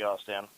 y'all, Stan?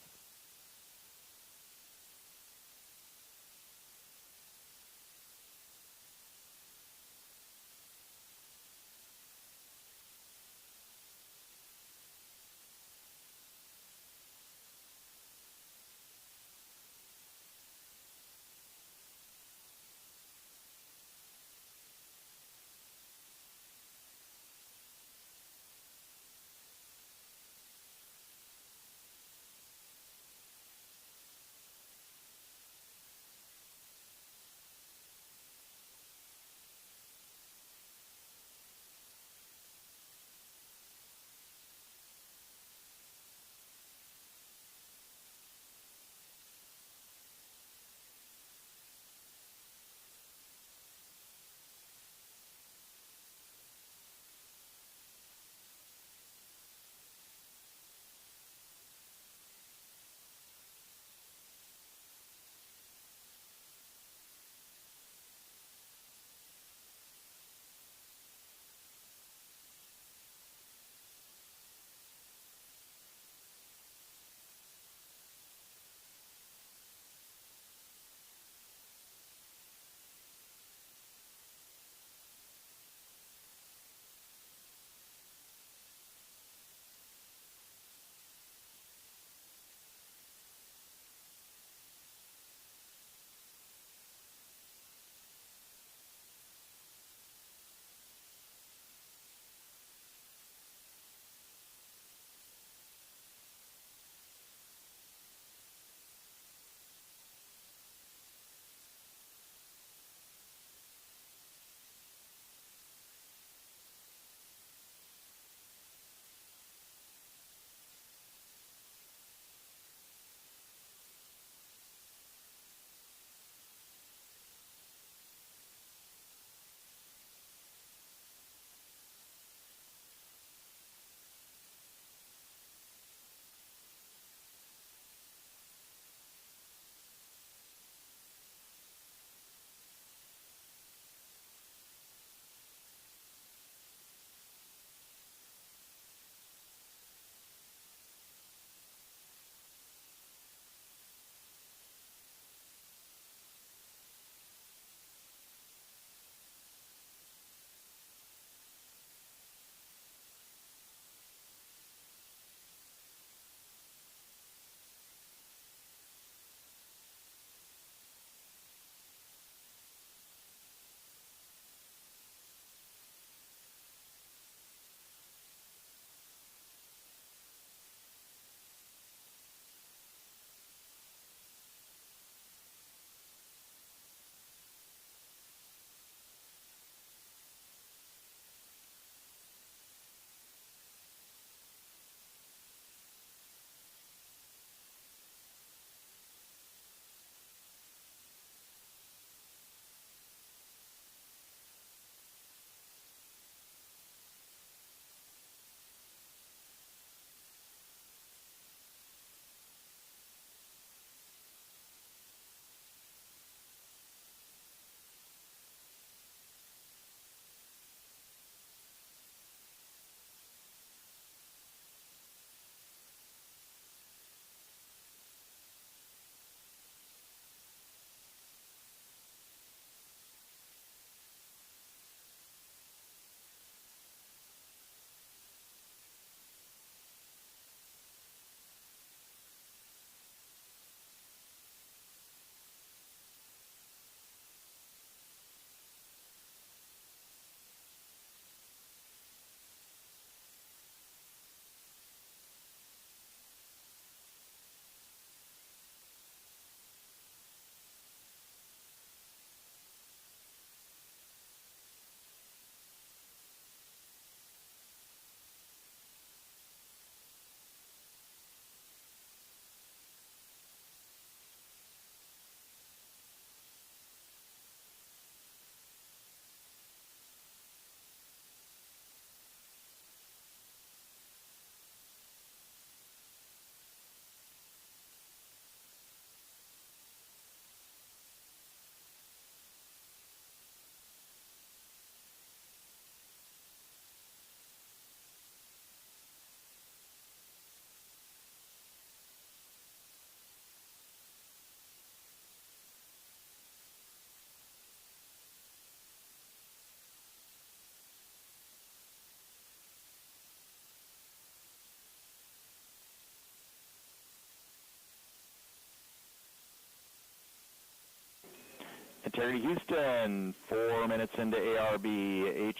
Integrity Houston, 4 minutes into ARB,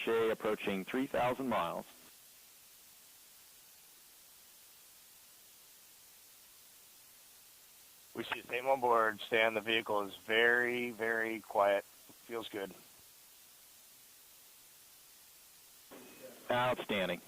HA approaching 3,000 miles. We see the same on board. Stan, the vehicle is very, very quiet. Feels good. Outstanding.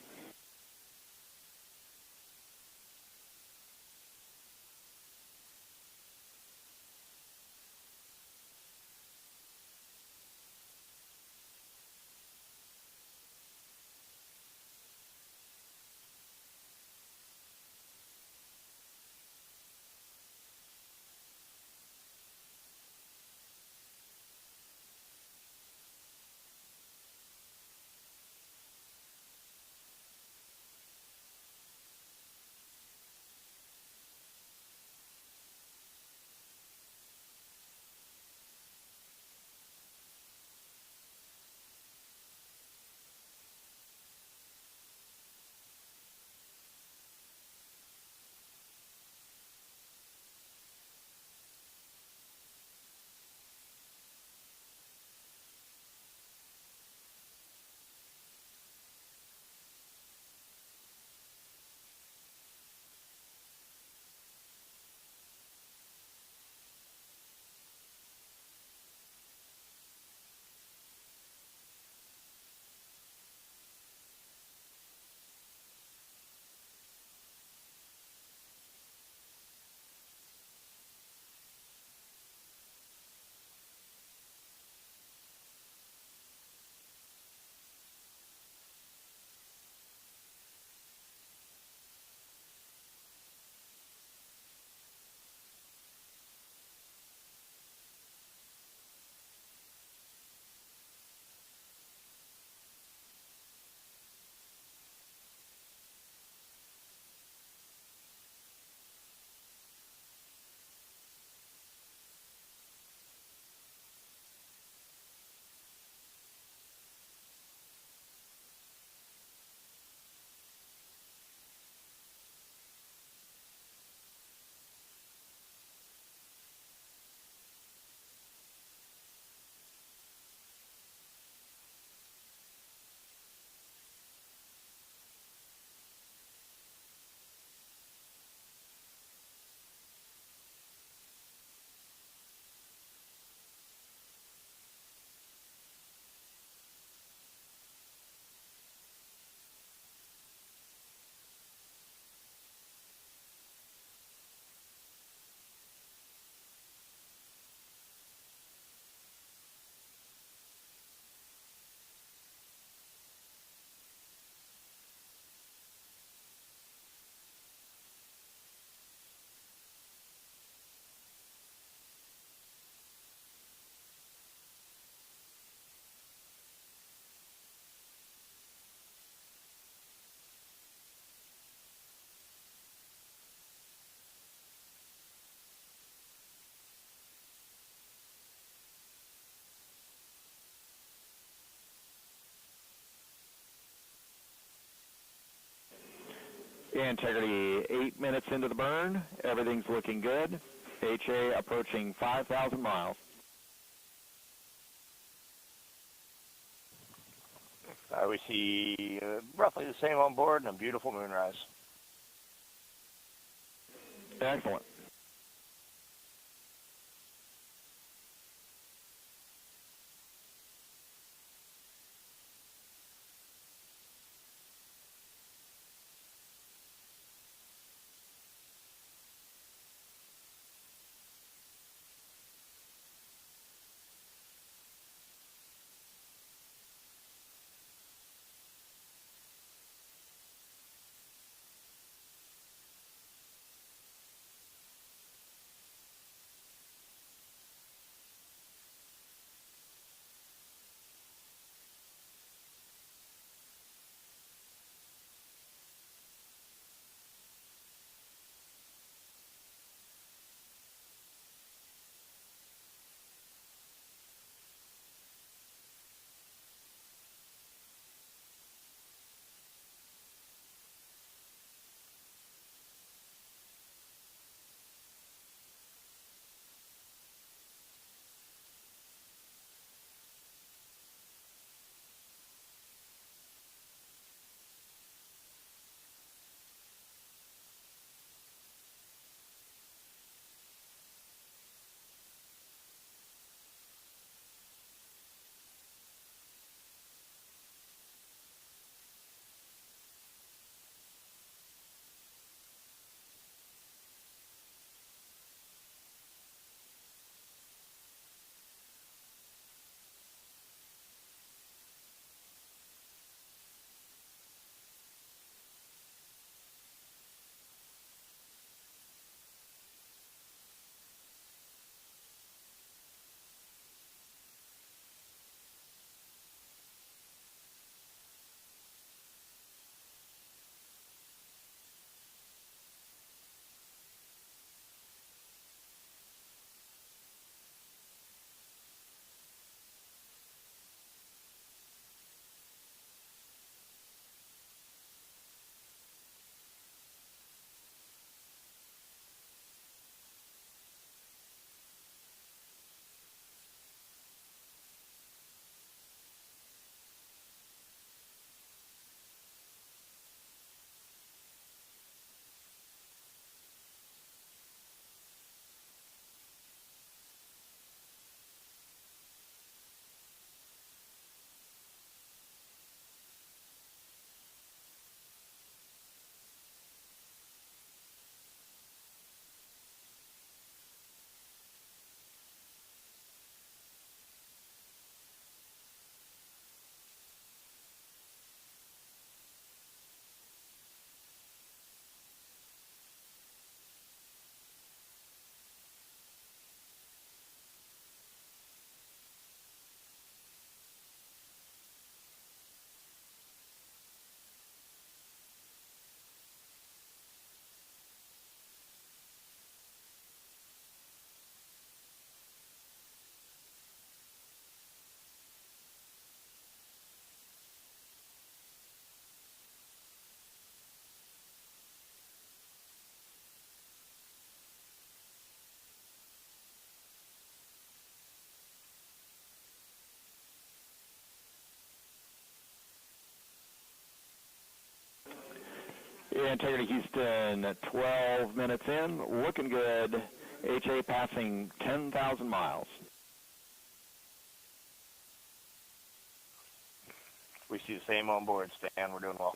Integrity, 8 minutes into the burn. Everything's looking good. HA approaching 5,000 miles. We see roughly the same on board and a beautiful moonrise. Excellent. Integrity Houston, 12 minutes in, looking good. HA passing 10,000 miles. We see the same on board, Stan. We're doing well.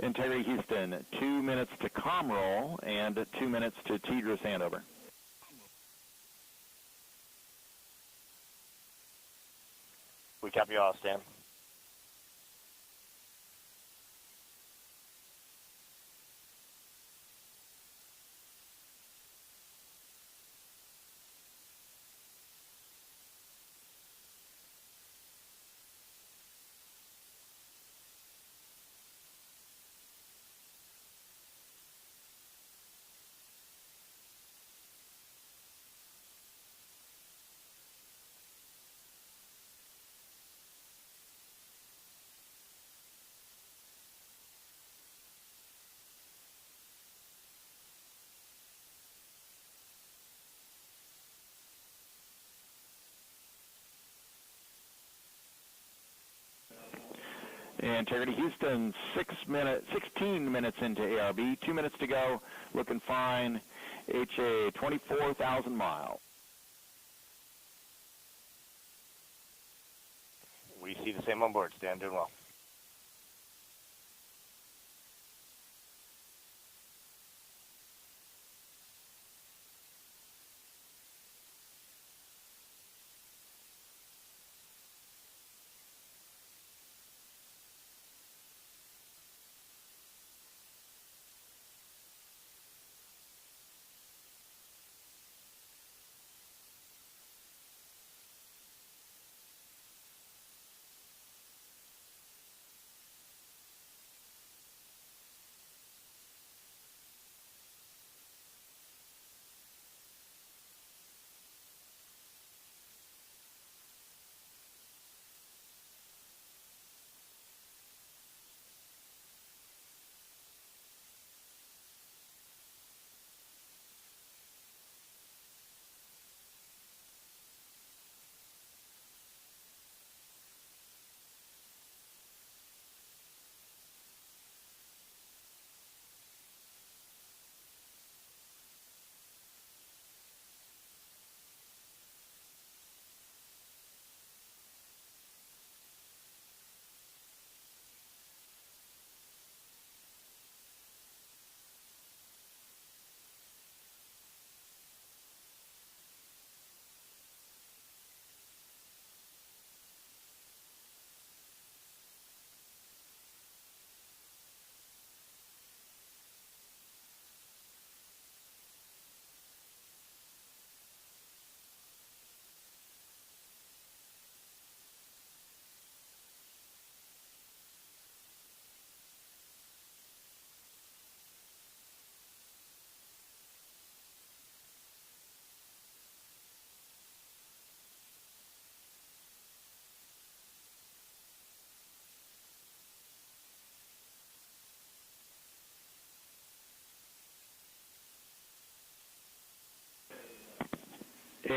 Integrity Houston, 2 minutes to comm roll and 2 minutes to TDRS handover. We copy all, Stan. Integrity Houston, 16 minutes into ARB, 2 minutes to go, looking fine. HA, 24,000 miles. We see the same on board, Stan. Doing well.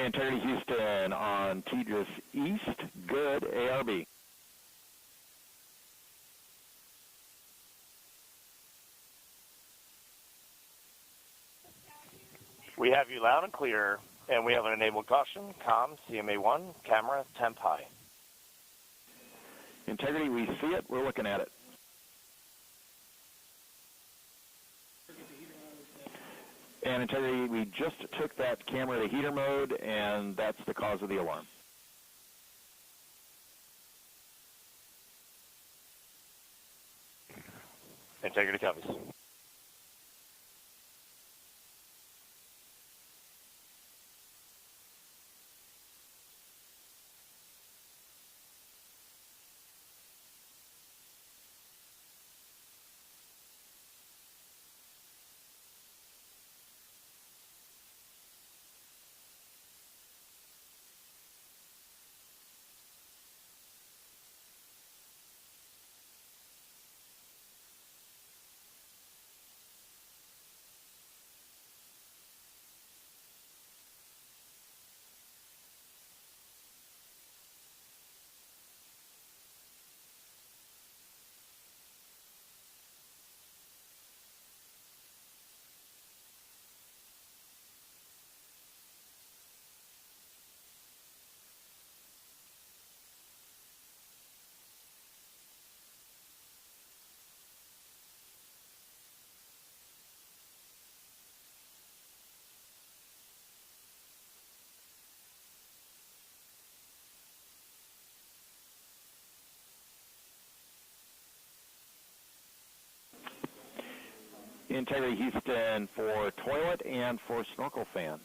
Integrity Houston on TDRS East, good, ARB. We have you loud and clear, and we have an enabled caution, COM, CMA1, camera, temp high. Integrity, we see it, we're looking at it. And Integrity, we just took that camera to heater mode, and that's the cause of the alarm. Integrity copies. Integrity Houston for toilet and for snorkel fan.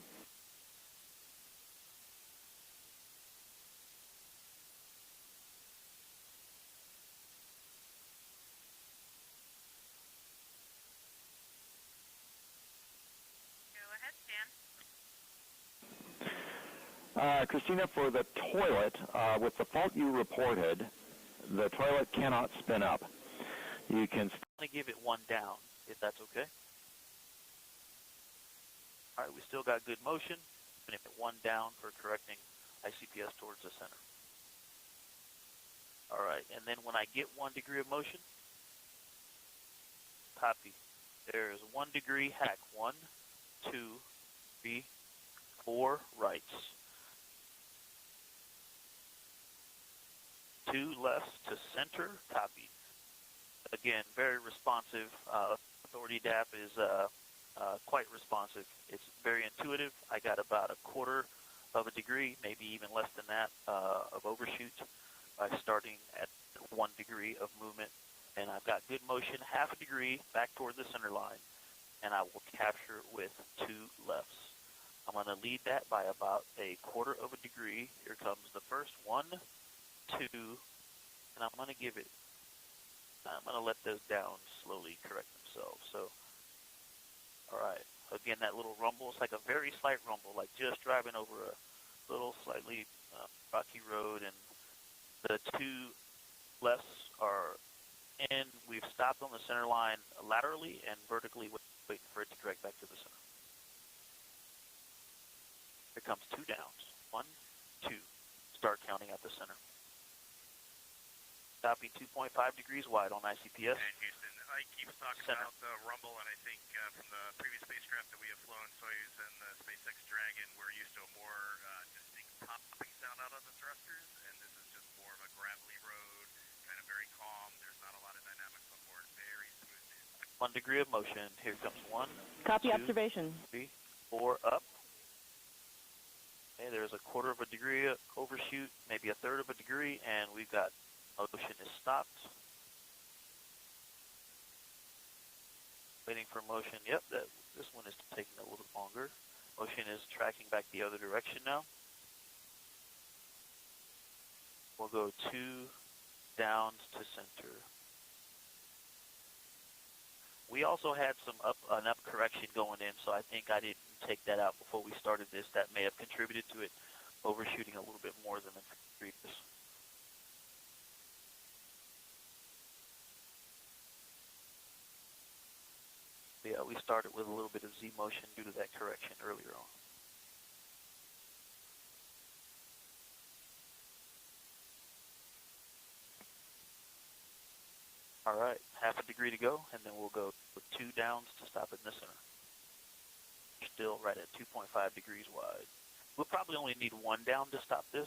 Christina, for the toilet, with the fault you reported, the toilet cannot spin up. You can give it one down, if that's okay. All right, we still got good motion. And if it one down for correcting ICPS towards the center. All right, and then when I get 1 degree of motion, copy. There's 1 degree hack. 1, 2, 3, 4 rights. 2 lefts to center, copy. Again, very responsive. Authority DAP is quite responsive. It's very intuitive. I got about 1/4 of a degree, maybe even less than that, of overshoot by starting at 1 degree of movement. And I've got good motion, 1/2 degree back toward the center line, and I will capture with 2 lefts. I'm going to lead that by about 1/4 of a degree. Here comes the first 1, 2, and I'm going to give it, I'm going to let those down slowly correct themselves. So, all right. Again, that little rumble, it's like a very slight rumble, like just driving over a little slightly rocky road, and the 2 lefts are in. We've stopped on the center line laterally and vertically, waiting for it to correct back to the center. Here comes 2 downs. 1, 2. Start counting at the center. Copy 2.5 degrees wide on ICPS. And Houston, I keep talking center. about the rumble, and I think from the previous spacecraft that we have flown, Soyuz and the SpaceX Dragon, we're used to a more distinct popping sound out of the thrusters, and this is just more of a gravelly road, kind of very calm. There's not a lot of dynamics on board. Very smooth. 1 degree of motion. Here comes 1. Copy 2, observation. 3, 4 up. Okay, there's 1/4 of a degree overshoot, maybe 1/3 of a degree, and we've got motion is stopped. Waiting for motion. Yep, this one is taking a little longer. Motion is tracking back the other direction now. We'll go 2 downs to center. We also had an up correction going in, so I think I didn't take that out before we started this. That may have contributed to it overshooting a little bit more than the previous. Yeah, we started with a little bit of Z motion due to that correction earlier on. All right, half a degree to go, and then we'll go with 2 downs to stop it in the center. Still right at 2.5 degrees wide. We'll probably only need 1 down to stop this.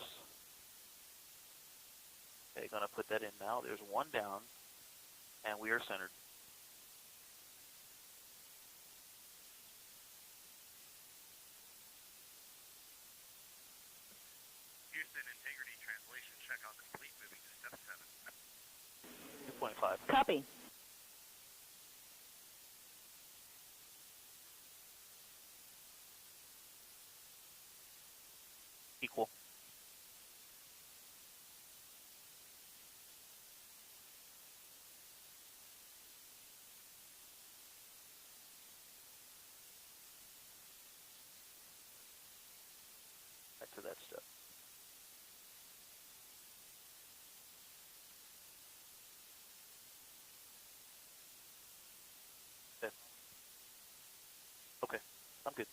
Okay, gonna put that in now. There's 1 down, and we are centered. Houston, integrity translation checkout complete. Moving to step 7. 2.5. Copy. Equal. Back to that step. Okay. Okay, I'm good.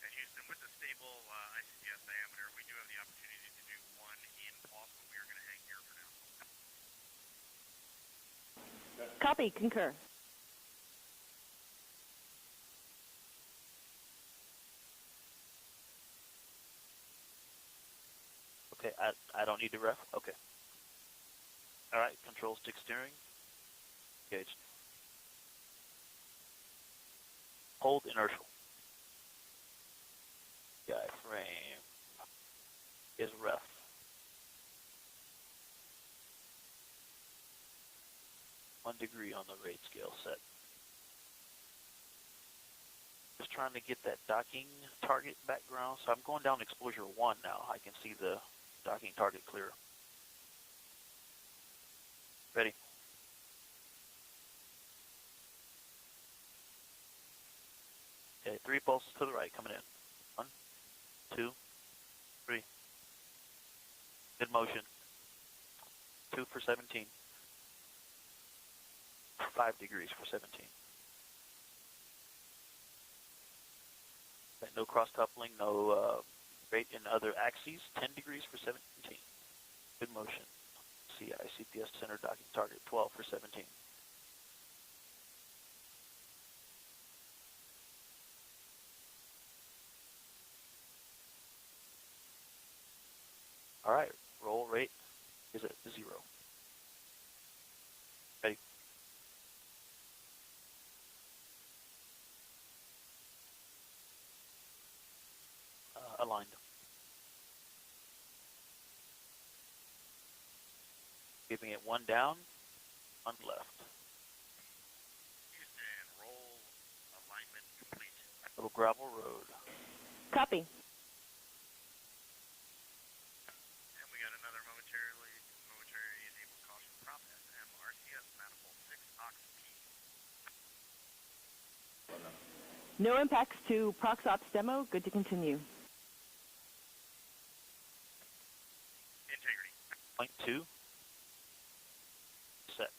And Houston, with the stable ICPS diameter, we do have the opportunity to do 1 in pulse, but we are going to hang here for now. Copy. Concur. Okay, I don't need to ref. Okay. All right, control stick steering. Engaged. Hold inertial. Diaphragm is ref. One degree on the rate scale set. Just trying to get that docking target background. So I'm going down exposure 1 now. I can see the docking target clear. Ready? Okay, 3 pulses to the right coming in. 1, 2, 3. Good motion. 2 for 17. 5 degrees for 17. Okay, no cross coupling, no rate in other axes. 10 degrees for 17. Good motion. CI CPS center docking target 12 for 17. All right, roll rate is at 0. Ready? Aligned. Giving it 1 down, 1 left. Houston, roll alignment complete. Little gravel road. Copy. And we got another momentary enabled caution prop SM RCS manifold 6 ox P. No impacts to ProxOps demo. Good to continue. Integrity. Point 2. Set.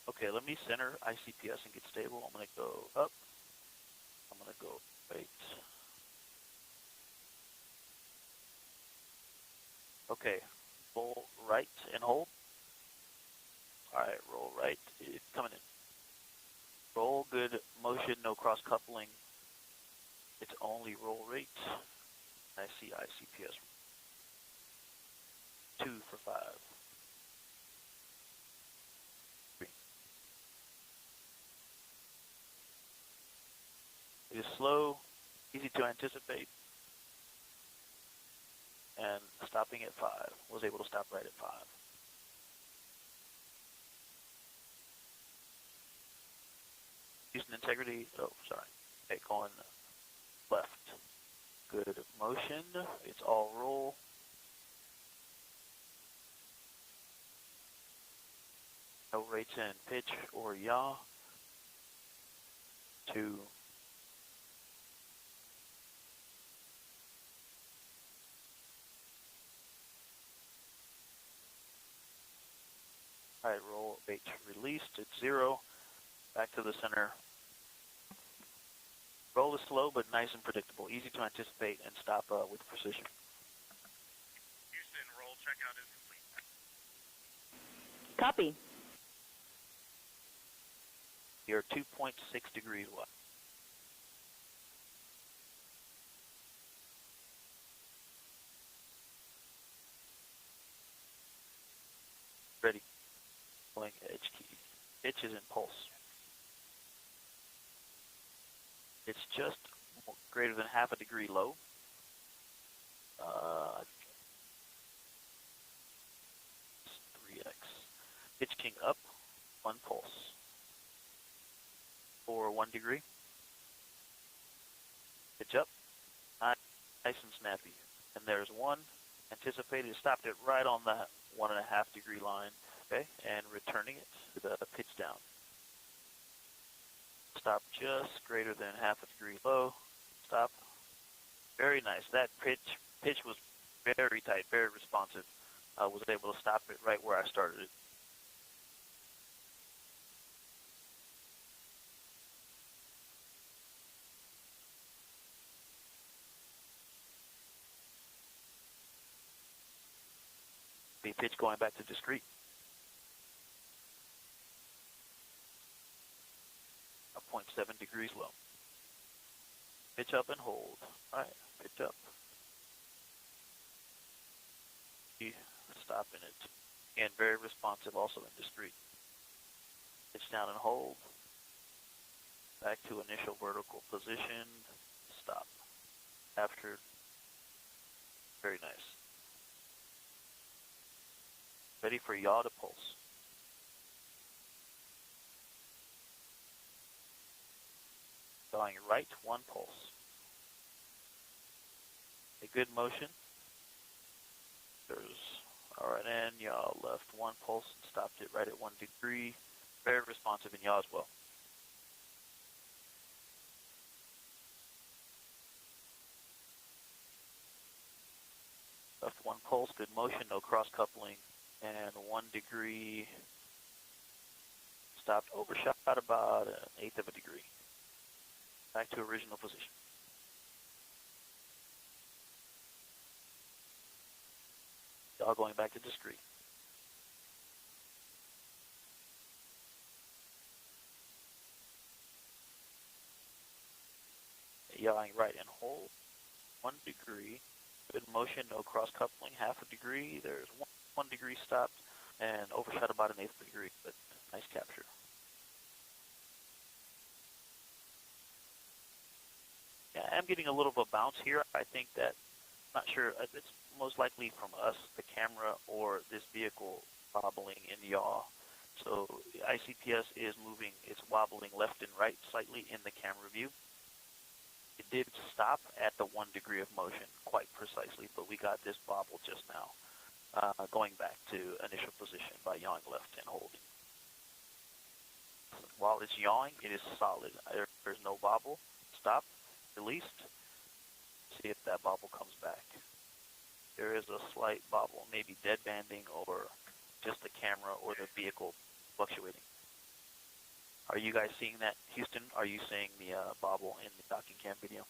Okay, let me center ICPS and get stable. I'm going to go up. I'm going to go right. Okay, roll right and hold. All right, roll right. It's coming in. Roll, good motion, no cross coupling. It's only roll rate. I see ICPS. 2 for 5. 3. It is slow, easy to anticipate, and stopping at 5. Was able to stop right at 5. Houston integrity. Oh, sorry. Okay, going left. Good motion. It's all roll. No rates in pitch or yaw. 2. All right, roll H released. It's 0. Back to the center. Roll is slow but nice and predictable. Easy to anticipate and stop with precision. Copy. You're 2.6 degrees wide. Ready. Going edge key. Pitch is in pulse. It's just greater than half a degree low. 3x. Pitching up, 1 pulse. For 1 degree. Pitch up, nice and snappy. And there's 1. Anticipated, stopped it right on that 1.5 degree line. Okay, and returning it to the pitch down. Stop just greater than half a degree low. Stop. Very nice. That pitch was very tight, very responsive. I was able to stop it right where I started it. The pitch going back to discrete. A 0.7 degrees low. Pitch up and hold. All right, pitch up. Stopping it. Again, very responsive, also in discrete. Pitch down and hold. Back to initial vertical position. Stop. After. Very nice. Ready for yaw to pulse. Going right, 1 pulse. A good motion. There's RNN, yaw left, 1 pulse, and stopped it right at 1 degree. Very responsive in yaw as well. Left 1 pulse, good motion, no cross coupling, and 1 degree. Stopped, overshot about 1/8 of a degree. Back to original position. Yaw going back to discrete. Yawing right and hold. 1 degree. Good motion, no cross coupling. 1/2 degree. There's 1 degree stopped and overshot about 1/8 degree, but nice capture. Yeah, I'm getting a little of a bounce here. I think that, not sure, it's most likely from us, the camera, or this vehicle wobbling in yaw. So the ICPS is moving, it's wobbling left and right slightly in the camera view. It did stop at the 1 degree of motion quite precisely, but we got this bobble just now, going back to initial position by yawing left and holding. While it's yawing, it is solid. There's no bobble. Stop, released. See if that bobble comes back. There is a slight bobble, maybe dead banding or just the camera or the vehicle fluctuating. Are you guys seeing that, Houston? Are you seeing the bobble in the docking cam video?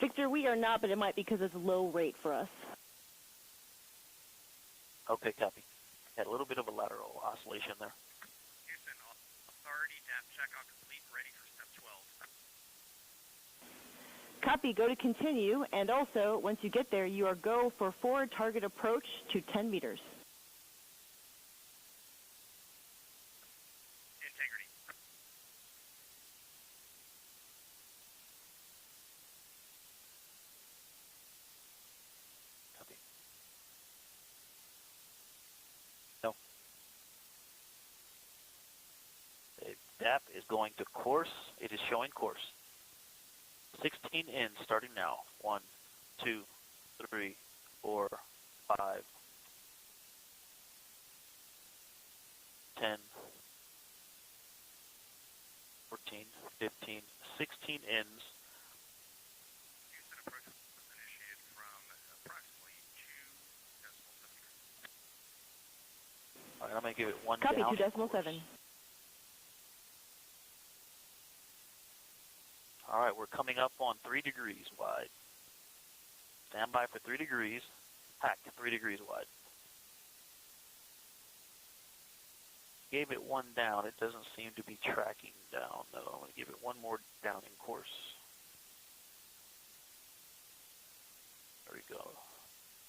Victor, we are not, but it might be because it's low rate for us. Okay, copy. Had a little bit of a lateral oscillation there. Houston, authority DAP checkout complete, ready for step 12. Copy, go to continue, and also, once you get there, you are go for forward target approach to 10 meters. Integrity. Copy. No. The DAP is going to course. It is showing course. 16 in, starting now. 1, 2, 3, 4, 5, 10, 14, 15, 16 ins. Houston approach was initiated from approximately 2.7 meters. All right, I'm going to give it 1 Copy, down. 2.7. All right, we're coming up on 3 degrees wide. Stand by for 3 degrees. Hack, 3 degrees wide. Gave it one down. It doesn't seem to be tracking down, though. I'm going to give it one more down in course. There we go.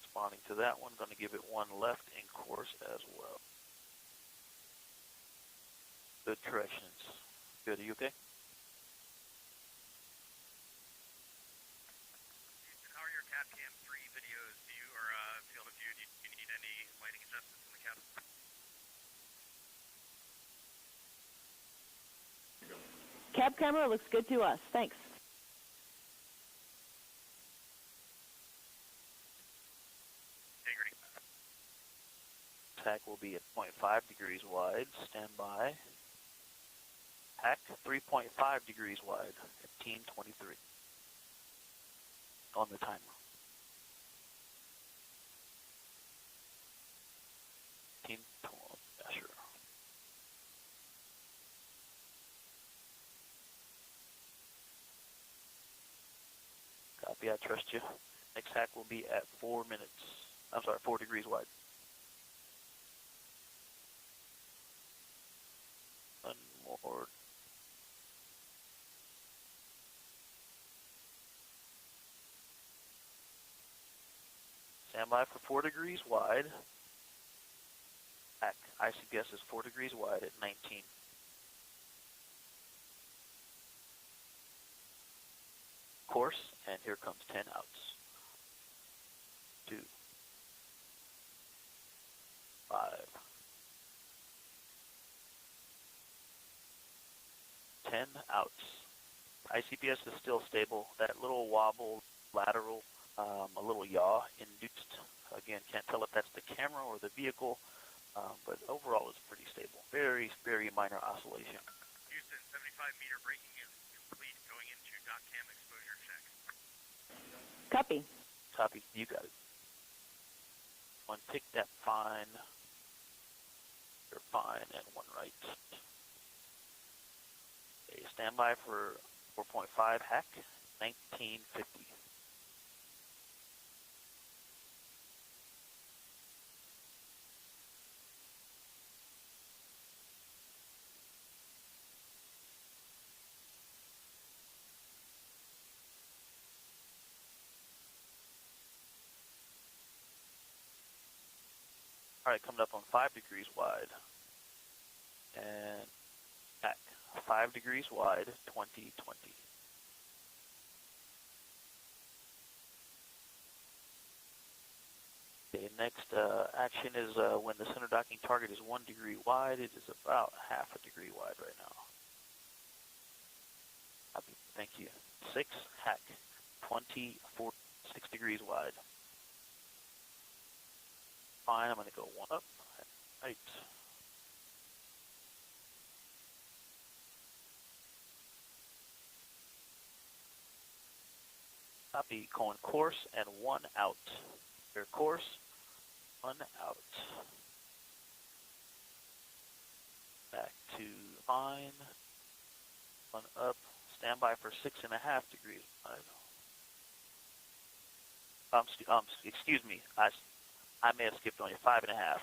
Responding to that one, going to give it one left in course as well. Good corrections. Good, are you okay? How are your CapCam 3 videos? Do you, or field of view, do you need any lighting adjustments in the cab? Cab camera looks good to us. Thanks. Integrity. Hack will be at 0.5 degrees wide. Stand by. Hack 3.5 degrees wide at 15:23 on the timer. Yeah, sure. Copy, I trust you. Next hack will be at 4 minutes. I'm sorry, 4 degrees wide. One more. Stand by for 4 degrees wide. Hack, ICPS is 4 degrees wide at 19. Course, and here comes 10 outs. 2, 5, 10 outs. ICPS is still stable. That little wobble, lateral, a little yaw induced. Again, can't tell if that's the camera or the vehicle, but overall it's pretty stable. Very, very minor oscillation. Houston, 75-meter braking is complete. Going into .cam exposure check. Copy. Copy. You got it. One tick, that fine. You're fine, and one right. Okay, stand by for 4.5 hack, 1950. All right, coming up on 5 degrees wide. And back. 5 degrees wide, 2020. Okay, next action is when the center docking target is 1 degree wide. It is about half a degree wide right now. Copy. Thank you. 6, hack. 24, 6 degrees wide. Fine, I'm going to go 1 up. Right. Copy, colon course, and 1 out. Your course, 1 out. Back to fine. 1 up. Stand by for 6.5 degrees wide. Excuse me. I may have skipped on you. 5.5.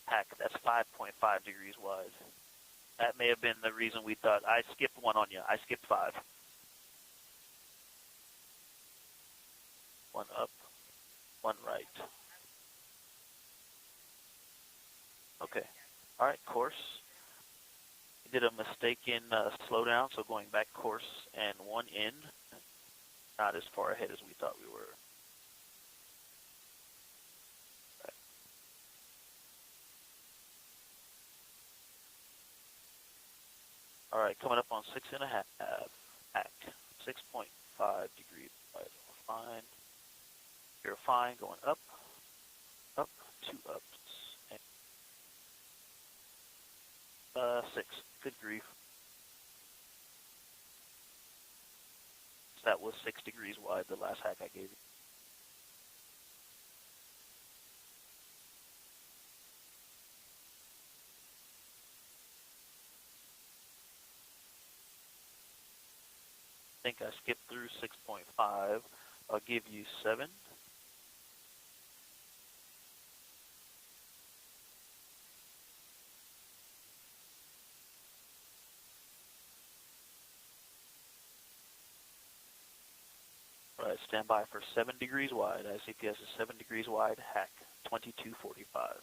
Hack, that's 5.5 degrees wide. That may have been the reason we thought I skipped 1 on you. I skipped 5. 1 up, 1 right. Okay. All right, course. We did a mistake in slowdown, so going back course and 1 in. Not as far ahead as we thought we were. Right. All right, coming up on 6.5. Hack. 6.5 degrees wide. Fine. You're fine, going up, up, 2 ups, and 6. Good grief. So that was 6 degrees wide, the last hack I gave you. I think I skipped through 6.5. I'll give you 7. stand by for 7 degrees wide. ICPS is 7 degrees wide, hack 2245.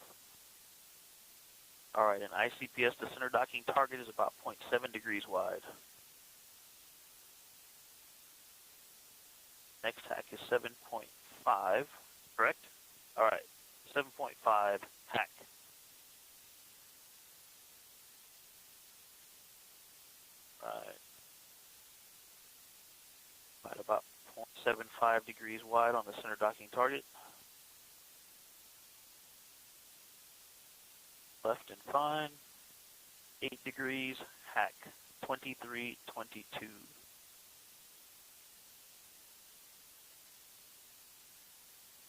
All right, and ICPS, the center docking target is about 0.7 degrees wide. Next hack is 7.5, correct? All right, 7.5, hack. Right, about 0.75 degrees wide on the center docking target. Left and fine, 8 degrees, hack, 2322.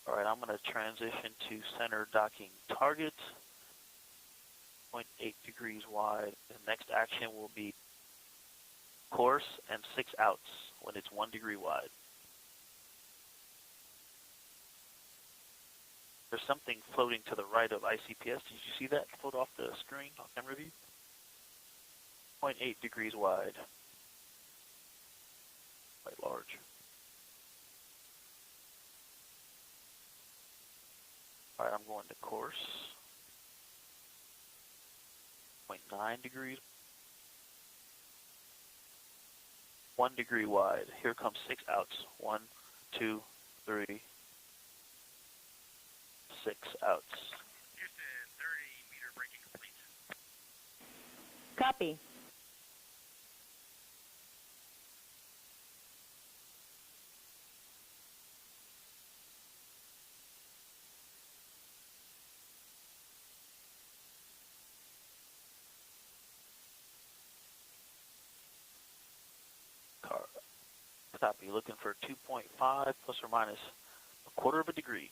All right, I'm going to transition to center docking target, 0.8 degrees wide. The next action will be course and 6 outs when it's 1 degree wide. There's something floating to the right of ICPS. Did you see that float off the screen on camera view? 0.8 degrees wide. Quite large. All right, I'm going to course. 0.9 degrees. 1 degree wide. Here comes 6 outs. 1, 2, 3, 6 outs. Houston, 30-meter braking complete. Copy. Copy. Looking for 2.5 plus or minus a quarter of a degree.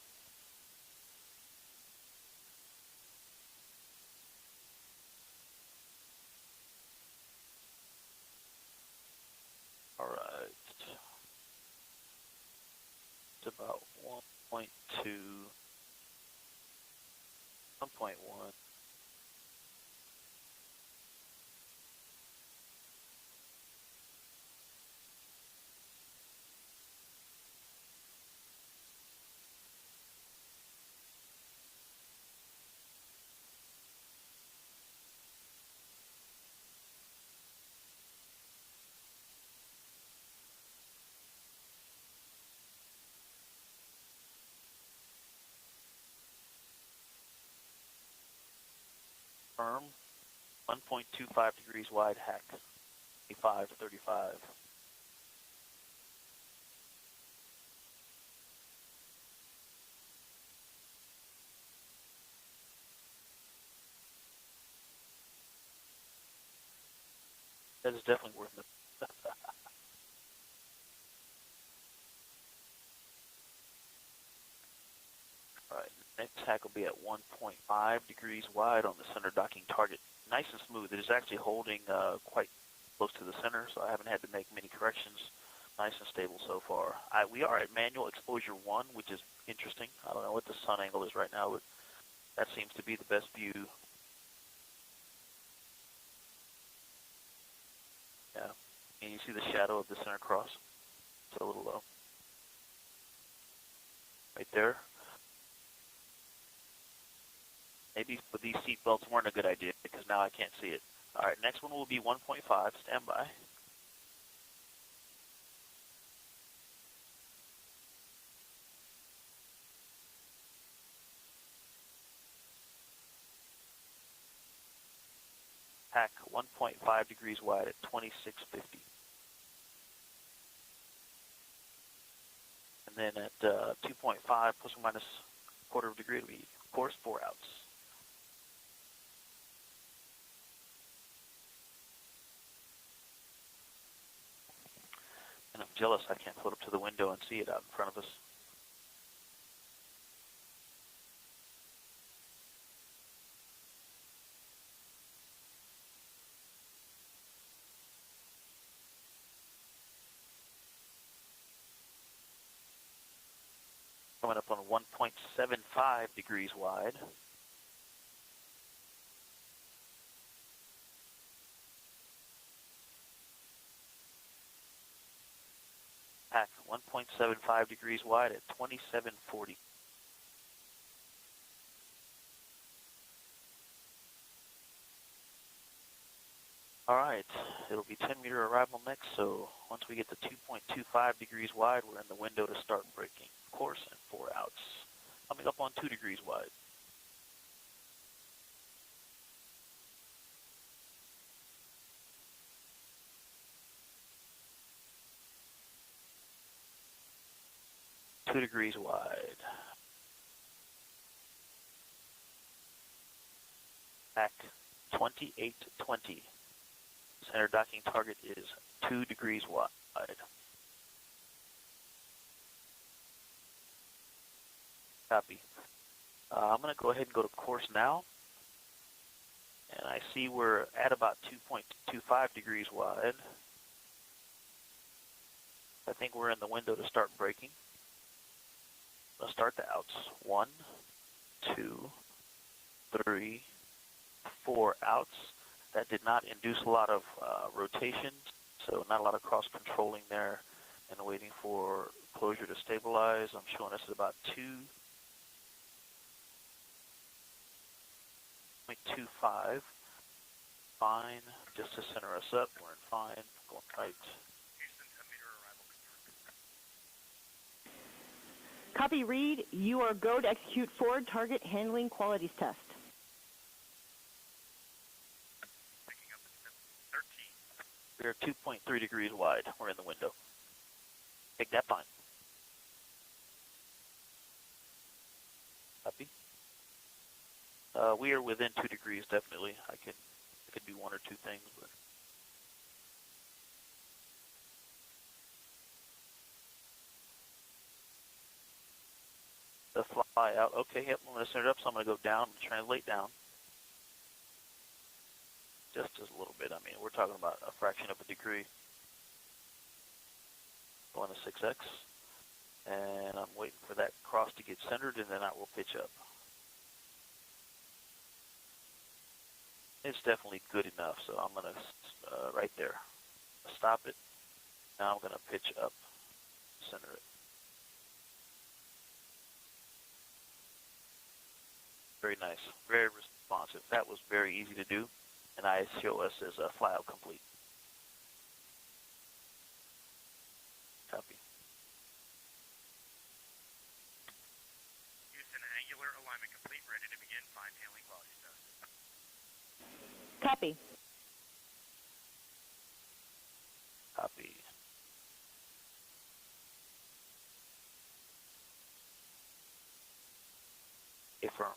All right. It's about 1.2, 1.1. Firm, 1.25 degrees wide, hack, 25 to 35. That is definitely worth it. All right, next hack will be at 1.5 degrees wide on the center docking target. Nice and smooth. It is actually holding quite close to the center, so I haven't had to make many corrections. Nice and stable so far. We are at manual exposure 1, which is interesting. I don't know what the sun angle is right now, but that seems to be the best view. Yeah, and you see the shadow of the center cross? It's a little low. Right there. Maybe these seat belts weren't a good idea because now I can't see it. All right, next one will be 1.5. Stand by. Hack 1.5 degrees wide at 2650. And then at 2.5 plus or minus a quarter of a degree, it'll be course 4 outs. And I'm jealous I can't float up to the window and see it out in front of us. Coming up on 1.75 degrees wide. Hack 2.75 degrees wide at 2740. All right, it'll be 10-meter arrival next, so once we get to 2.25 degrees wide, we're in the window to start braking. Course and 4 outs. Coming up on 2 degrees wide. Two degrees wide. Back 2820. Center docking target is 2 degrees wide. Copy. I'm going to go ahead and go to course now. And I see we're at about 2.25 degrees wide. I think we're in the window to start braking. Let's start the outs. 1, 2, 3, 4 outs. That did not induce a lot of rotation, so not a lot of cross-controlling there. And waiting for closure to stabilize. I'm showing us at about 2.25. Fine, just to center us up. We're in fine. Going right. Houston, 10-meter arrival confirmed. Copy, Reed. You are go to execute forward target handling qualities test. Picking up at 13. We're 2.3 degrees wide. We're in the window. Take that fine. Copy. We are within 2 degrees, definitely. I could do 1 or 2 things, but the fly out. Okay, yep, I'm going to center it up, so I'm going to go down and translate down. Just a little bit. I mean, we're talking about a fraction of a degree. Going to 6x. And I'm waiting for that cross to get centered, and then I will pitch up. It's definitely good enough, so I'm going to, right there, stop it. Now I'm going to pitch up, center it. Very nice, very responsive. That was very easy to do, and I show us as a flyout complete. Copy. Houston, angular alignment complete, ready to begin 5 handling quality test. Copy. Copy. Affirm.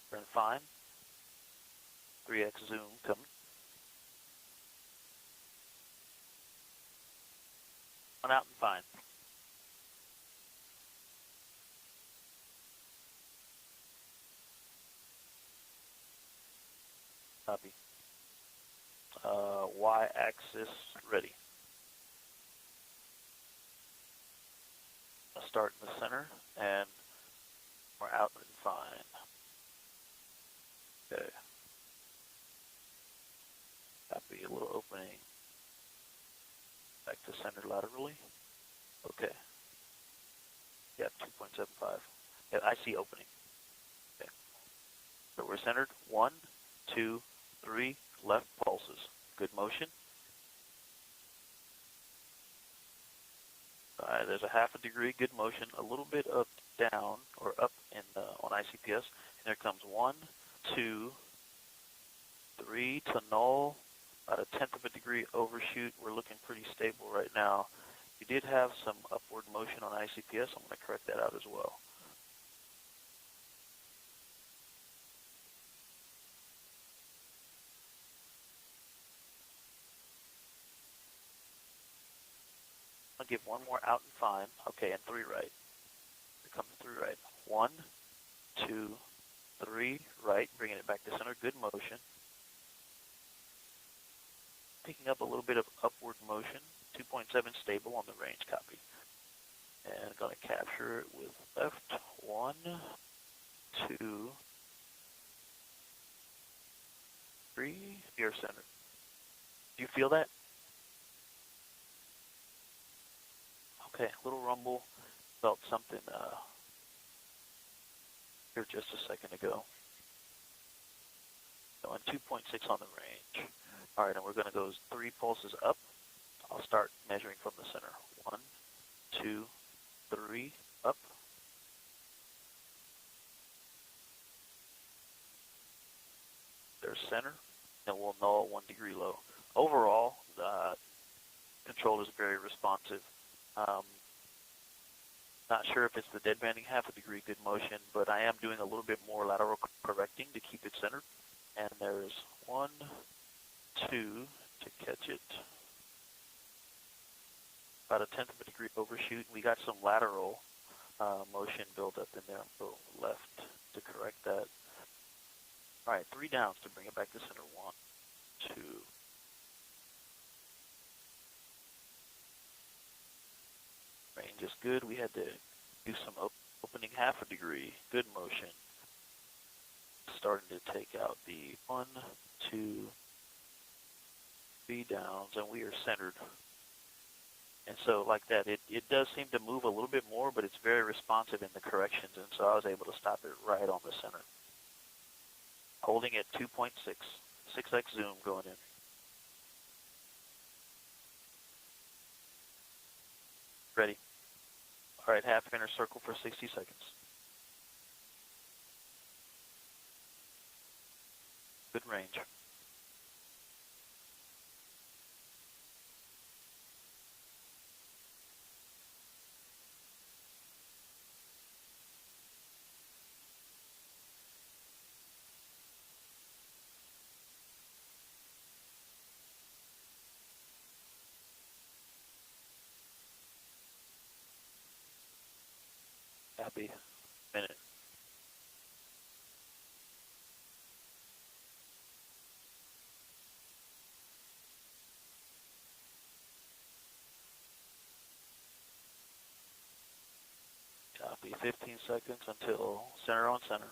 Turn fine. 3x zoom coming. One out and fine. Copy. Y-axis ready. I'll start in the center, and we're out and fine. Okay. Copy, a little opening. Back to center laterally. Okay. Yeah, 2.75. Yeah, I see opening. Okay. So we're centered. 1, 2, 3, left pulses. Good motion. All right, there's a half a degree, good motion, a little bit of down or up in on ICPS. And there comes 1, 2, 3 to null, about a 1/10 of a degree overshoot. We're looking pretty stable right now. You did have some upward motion on ICPS. I'm going to correct that out as well. I'll give 1 more out and fine. Okay, and 3 right. Here comes 3 right. 1, 2, 3 right. Bringing it back to center. Good motion. Picking up a little bit of upward motion. 2.7 stable on the range. Copy. And I'm going to capture it with left. 1, 2, 3. You're centered. Do you feel that? Okay, a little rumble. Felt something here just a second ago. Going 2.6 on the range. All right, and we're going to go 3 pulses up. I'll start measuring from the center. 1, 2, 3, up. There's center, and we'll null 1 degree low. Overall, the control is very responsive. Not sure if it's the dead banding half a degree good motion, but I am doing a little bit more lateral correcting to keep it centered. And there's 1, 2 to catch it. About a 1/10 of a degree overshoot. We got some lateral motion build up in there. Go left to correct that. All right, 3 downs to bring it back to center. 1, 2. Range is good. We had to do some opening half a degree. Good motion. Starting to take out the 1, 2, 3 downs, and we are centered. And so like that, it does seem to move a little bit more, but it's very responsive in the corrections, and so I was able to stop it right on the center. Holding at 2.6, 6x zoom going in. Ready. All right, half inner circle for 60 seconds. Good range. Happy. Minute. Copy. 15 seconds until center on center.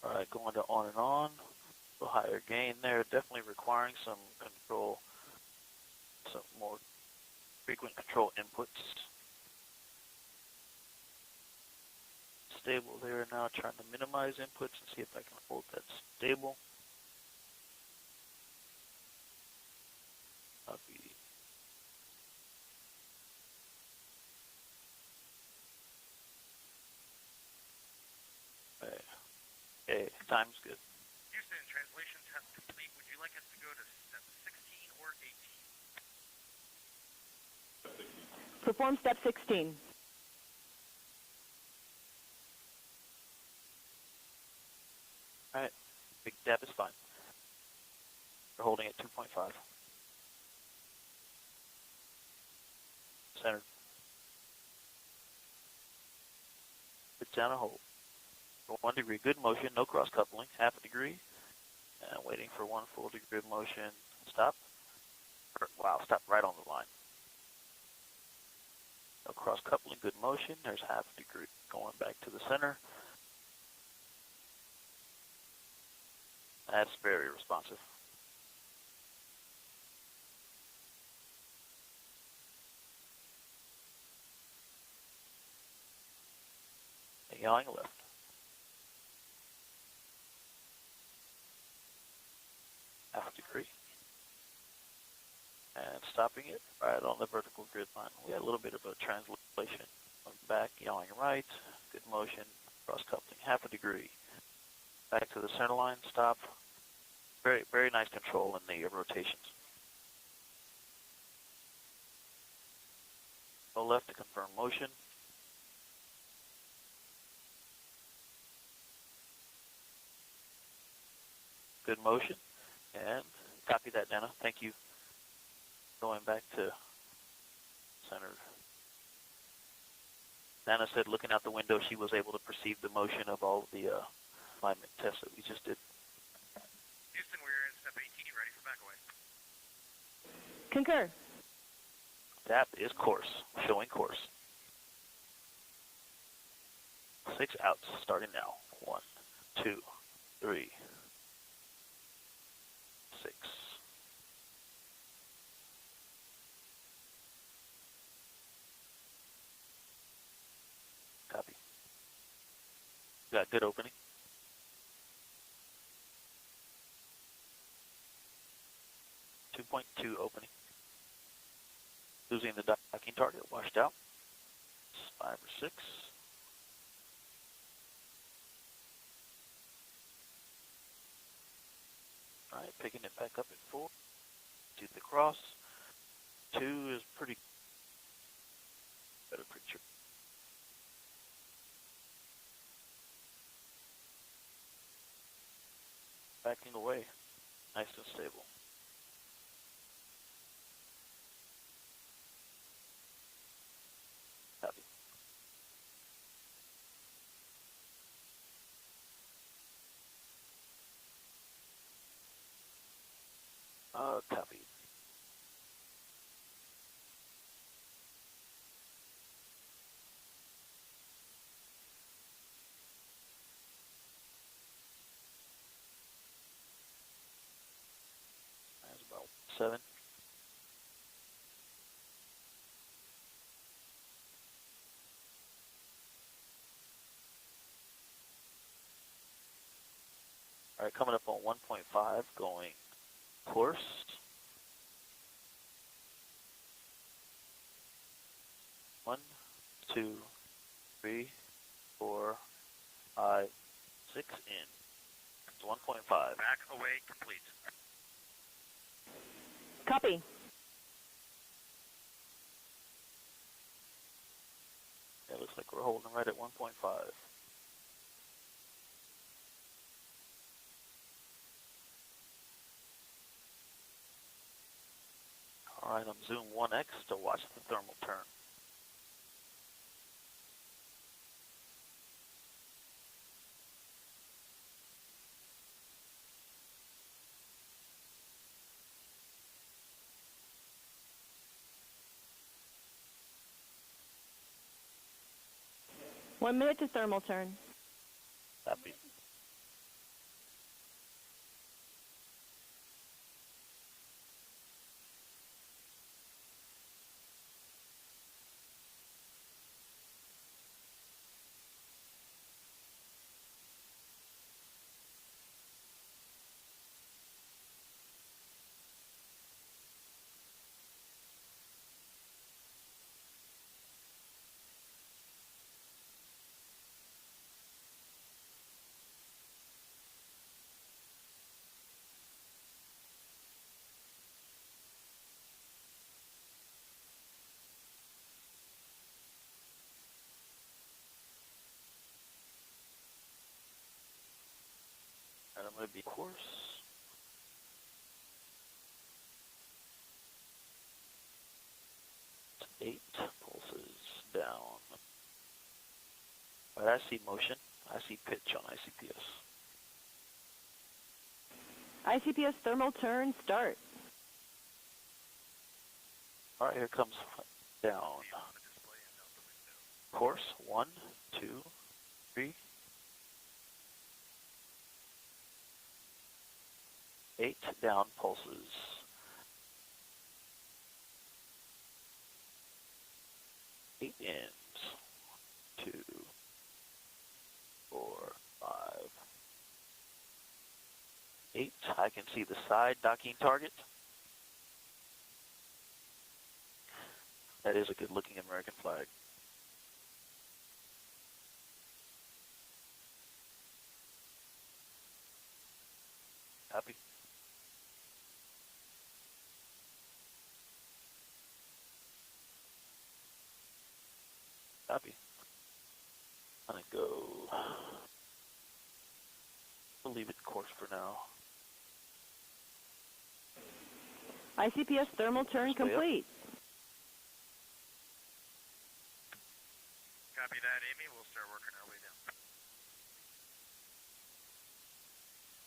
All right, going to on and on. A little higher gain there, definitely requiring some control, some more frequent control inputs. Stable there now, trying to minimize inputs and see if I can hold that stable. Copy. Okay, time's good. Houston, translation test complete. Would you like us to go to step 16 or 18? Perform step 16. All right, big dab is fine. We're holding at 2.5. Centered. Put down a hold. For 1 degree, good motion, no cross coupling, half a degree. And waiting for 1 full degree of motion. Stop. Wow, stop right on the line. No cross coupling, good motion. There's half a degree going back to the center. That's very responsive. Yawing left. Half a degree. And stopping it right on the vertical grid line. We had a little bit of a translation. Back, yawing right. Good motion. Cross coupling, half a degree. Back to the center line, stop. Very, very nice control in the rotations. Go left to confirm motion. Good motion. And copy that, Dana. Thank you. Going back to center. Dana said looking out the window, she was able to perceive the motion of all of the alignment tests that we just did. Houston, we're in step 18, ready for back away. Concur. DAP is course, showing course. 6 outs, starting now. 1, 2, 3, 6. Copy. Got good opening. .2 opening. Losing the docking target, washed out. 5 or 6. All right, picking it back up at 4. To the cross. 2 is pretty better picture. Backing away, nice and stable. Copy. Copy. That's about 7. All right, coming up on 1.5, going course. 1, 2, 3, 4, 5, 6 in. It's 1.5. Back away, complete. Copy. It looks like we're holding right at 1.5. All right, on Zoom 1X to watch the thermal turn. One minute to thermal turn. Copy. And I'm going to be course. It's 8 pulses down. All right, I see motion. I see pitch on ICPS. ICPS thermal turn, start. All right, here comes down. Course, 1, 2, 3, 8 down pulses. 8 ends. 2, 4, 5, 8. I can see the side docking target. That is a good looking American flag. Copy. Copy. I'm gonna go. We'll leave it course for now. ICPS thermal turn complete. Copy that, Amy. We'll start working our way down.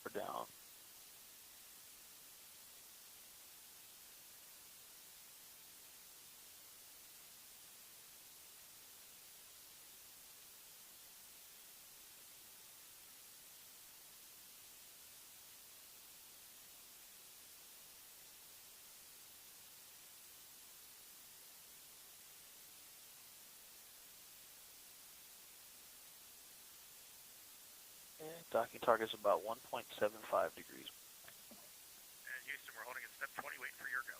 We're down. Docking target is about 1.75 degrees. And Houston, we're holding at step 20, waiting for your go.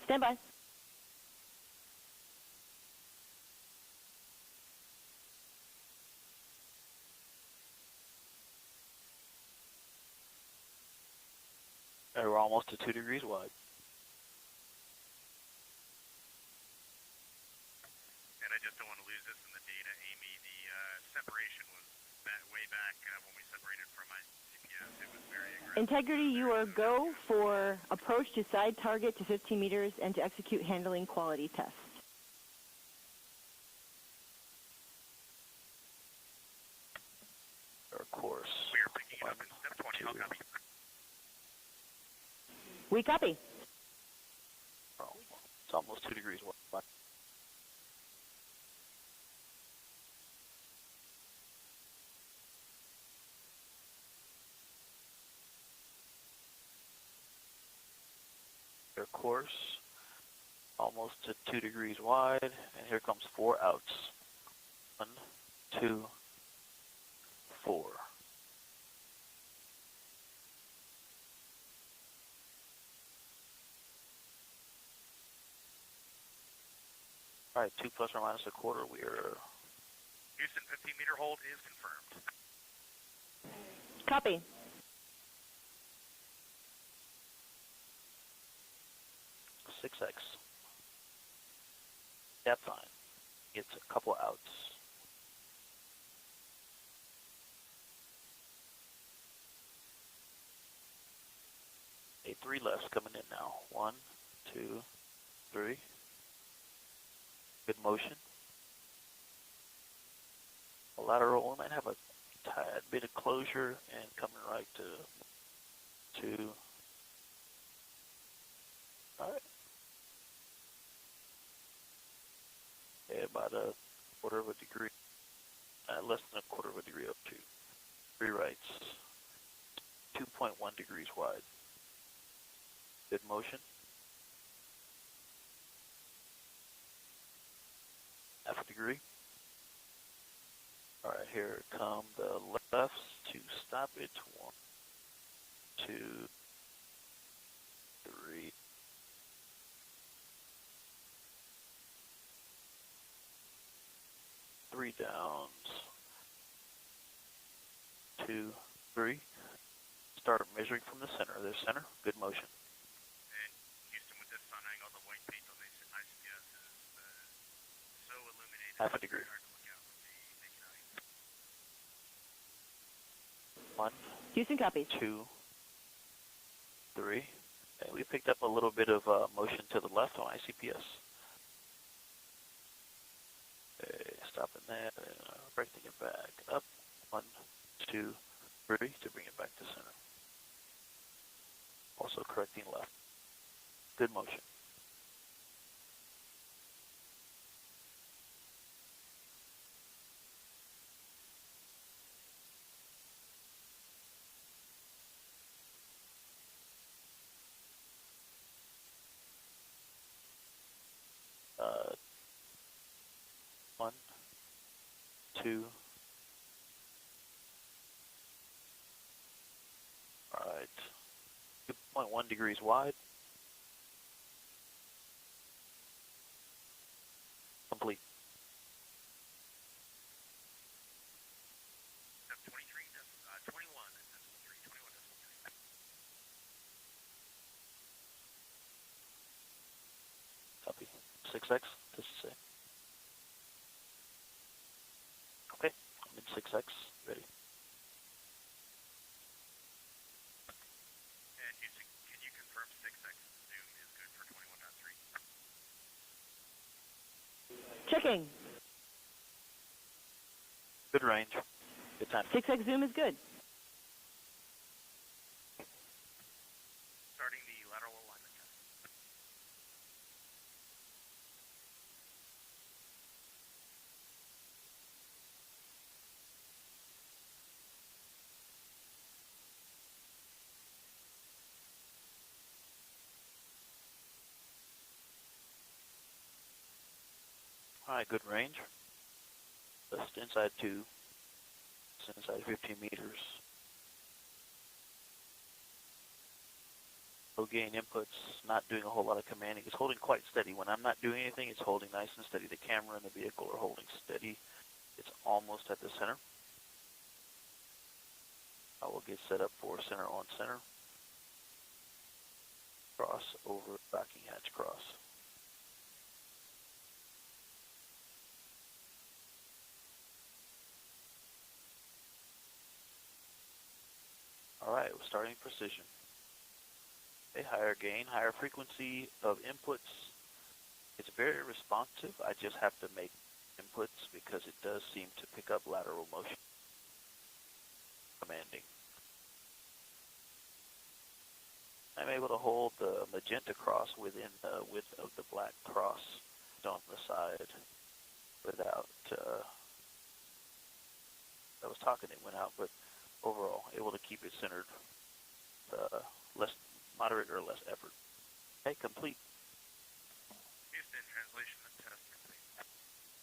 Stand by. We're almost to 2 degrees wide. And I just don't want to lose this in the data, Amy. The separation was way back when we separated from my CPS. It was very aggressive. Integrity, you are go for approach to side target to 15 meters and to execute handling quality test. Of course. We are picking it up in step 20. I'll copy. We copy. Oh, it's almost 2 degrees wide. Their course, almost to 2 degrees wide, and here comes 4 outs. 1, 2, 4. All right, 2 plus or minus a quarter. We are Houston, 15-meter hold is confirmed. Copy. Six X. That's fine. It's a couple outs. A 3 lefts coming in now. 1, 2, 3. Good motion. A lateral, we might have a tad bit of closure and coming right to 2. All right. Yeah, about a quarter of a degree. Less than a quarter of a degree up to 3 rights. 2.1 degrees wide. Good motion. Half a degree. All right, here come the lefts to stop it. 1, 2, 3. Three downs. 2, 3. Start measuring from the center. There's center. Good motion. And Houston, with this sun angle, the white paint on the ICPS is so illuminated. Half a degree. It's hard to look out with the naked eye. 1, Houston copies. 2, 3. Okay, we picked up a little bit of motion to the left on ICPS. Okay, stopping that, breaking it back up. 1, 2, 3 to bring it back to center. Also correcting left. Good motion. Uh, 1, 2. All right. 2.1 degrees wide. Complete. Step 23, 21, decimal 3, 21, decimal 3. Copy. 6X, this is it. Okay, I'm in 6X, ready. And Houston, can you confirm 6X zoom is good for 21.3? Checking. Good range. Good time. 6X zoom is good. Starting the lateral alignment test. All right, good range. Just inside 2. inside 15 meters. Low gain inputs, not doing a whole lot of commanding. It's holding quite steady. When I'm not doing anything, it's holding nice and steady. The camera and the vehicle are holding steady. It's almost at the center. I will get set up for center on center. Cross over backing hatch cross. All right, we're starting precision. A higher gain, higher frequency of inputs. It's very responsive. I just have to make inputs because it does seem to pick up lateral motion. Commanding. I'm able to hold the magenta cross within the width of the black cross on the side without, I was talking, it went out, but overall, able to keep it centered, less moderate or less effort. Okay, complete. Houston, translation and test complete.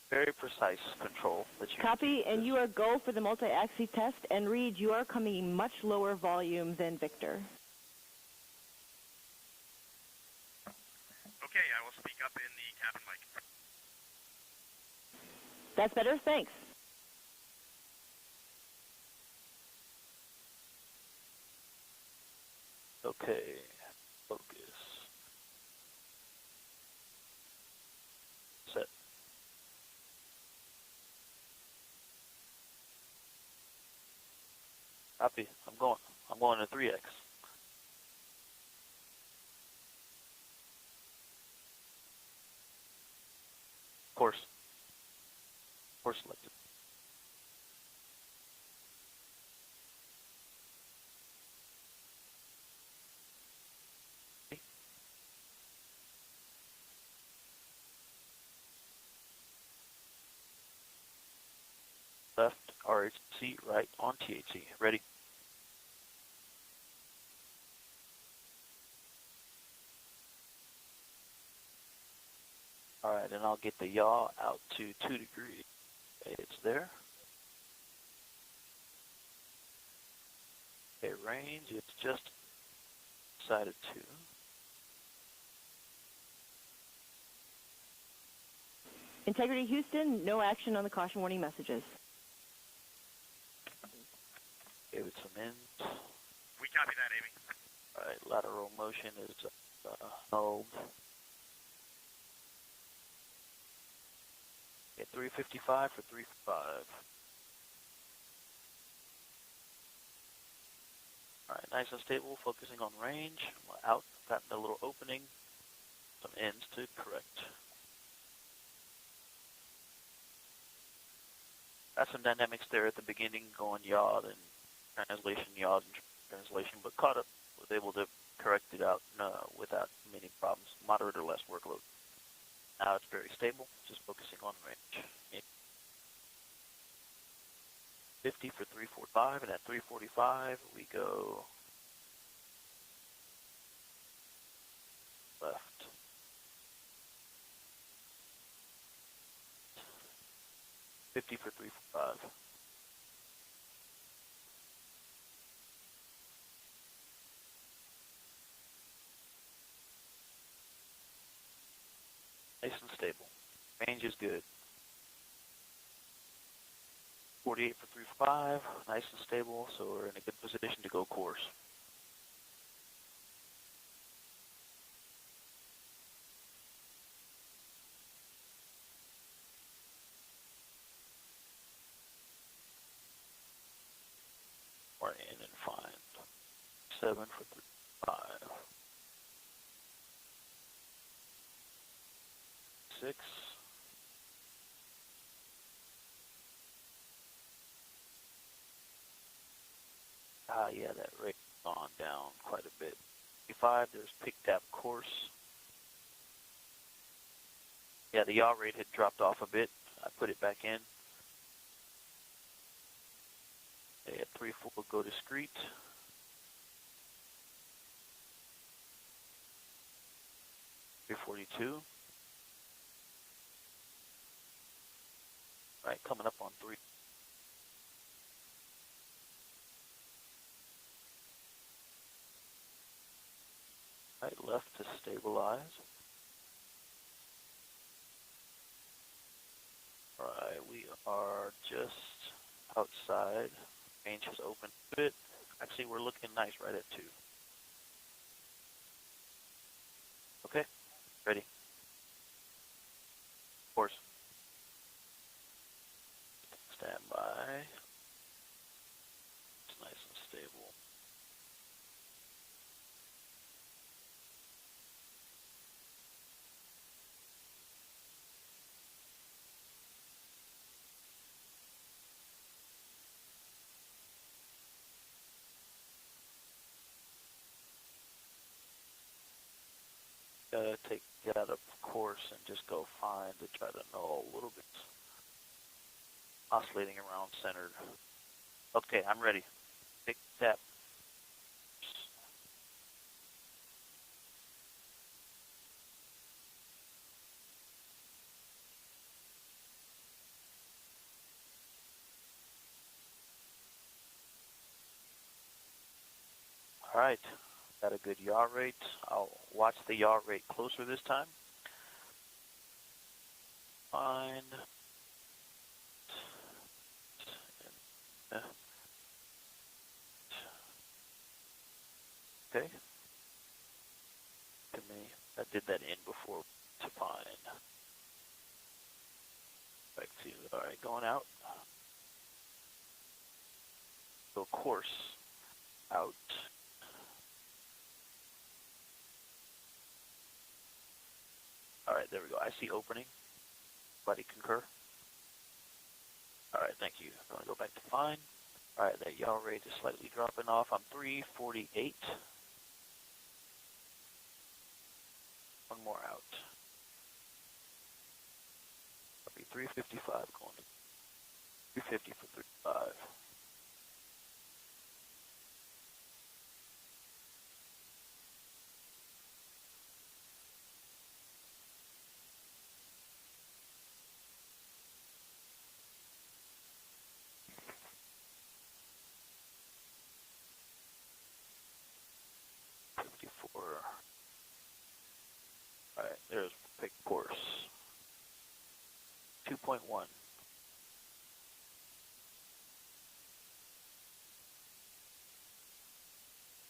Very precise control that you Copy, and you are go for the multi-axis test, and Reed, you are coming in much lower volume than Victor. Okay, I will speak up in the cabin mic. That's better? Thanks. Okay, focus. Set. Copy. I'm going to 3x. Course selected. Left RHC, right on THC. Ready? All right, and I'll get the yaw out to 2 degrees. Okay, it's there. Okay, range, it's just side of 2. Integrity Houston, no action on the caution warning messages. Gave it some ends. We copy that, Amy. All right, lateral motion is nulled. Okay, 355 for 355. All right, nice and stable, focusing on range. Out, got a little opening, some ends to correct. Got some dynamics there at the beginning, going yawed and translation, yawed and translation, but caught up, was able to correct it out without many problems, moderate or less workload. Now it's very stable, just focusing on range. 50 for 345, and at 345 we go left. $50 for 345. Nice and stable. Range is good. 48 for 345, nice and stable, so we're in a good position to go course. We're in and fine. 7 for 355. 6. Yeah, that rate has gone down quite a bit. 55, there's pick tap course. Yeah, the yaw rate had dropped off a bit. I put it back in. At 3-4, go discrete. $342. All right, coming up on 3. Right, left to stabilize. All right, we are just outside. Range has opened a bit. Actually, we're looking nice right at 2. Okay, ready. Course. Stand by. It's nice and stable. Get out of course and just go fine to try to know a little bit. Oscillating around centered. Okay, I'm ready. Pick tap. All right, got a good yaw rate. I'll watch the yaw rate closer this time. Fine. Okay. To me, I did that in before to fine. Back to, all right, going out. Go course out. All right, there we go. I see opening. Buddy concur. All right, thank you. I'm going to go back to fine. All right, that yaw rate is slightly dropping off. I'm 348. One more out. I'll be 355 going to 350 for 35. All right, there's pick course. 2.1.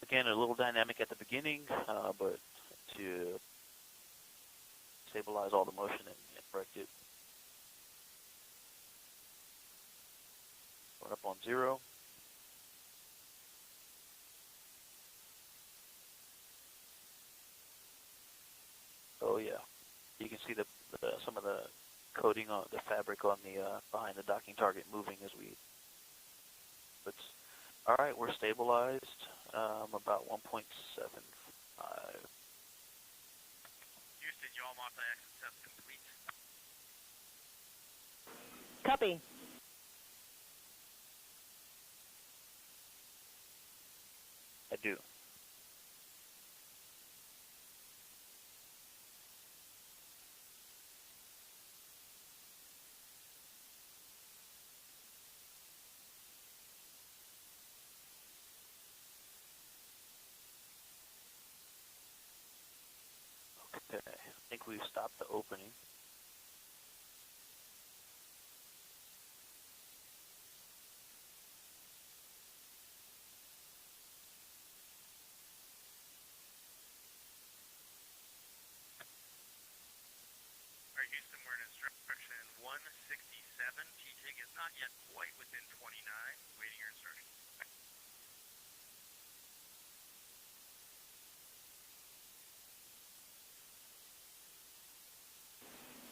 Again, a little dynamic at the beginning, but to stabilize all the motion and correct it. Going up on 0. Oh yeah, you can see some of the coating on the fabric on the behind the docking target moving as we. All right, we're stabilized. About 1.75. Houston, yaw multi-axis test complete. Copy. I do. Okay, I think we've stopped the opening. All right, Houston, we're in instruction 167. TTIG is not yet quite within 29. Waiting your instruction.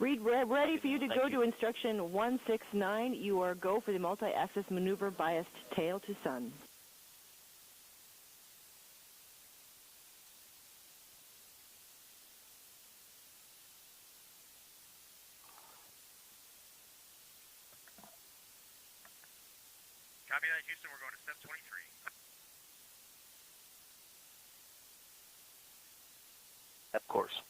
Reed, ready for you to go to instruction 169. You are go for the multi-axis maneuver biased tail to sun. Copy that, Houston. We're going to step 23. Of course.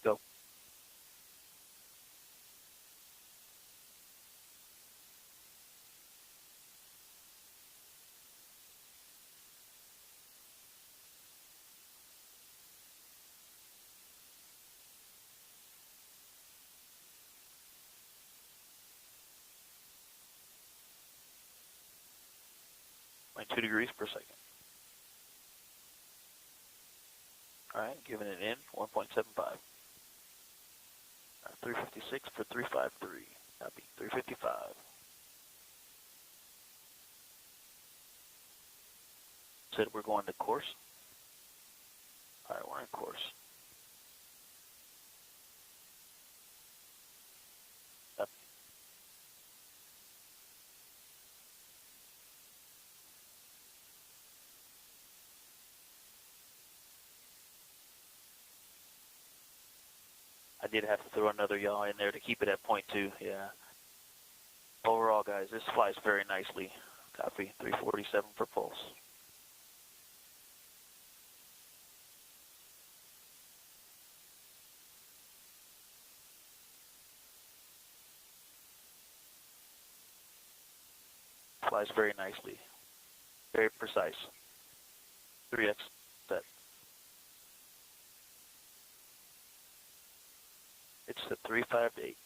Go. 2 degrees per second. All right, giving it in 1.75. 356 for 353. Copy. 355. Said we're going to course. All right, we're in course. Copy. I did have to throw another yaw in there to keep it at 0.2. Yeah. Overall, guys, this flies very nicely. Copy. 347 for pulse. Flies very nicely. Very precise. 3x set. It's the 358.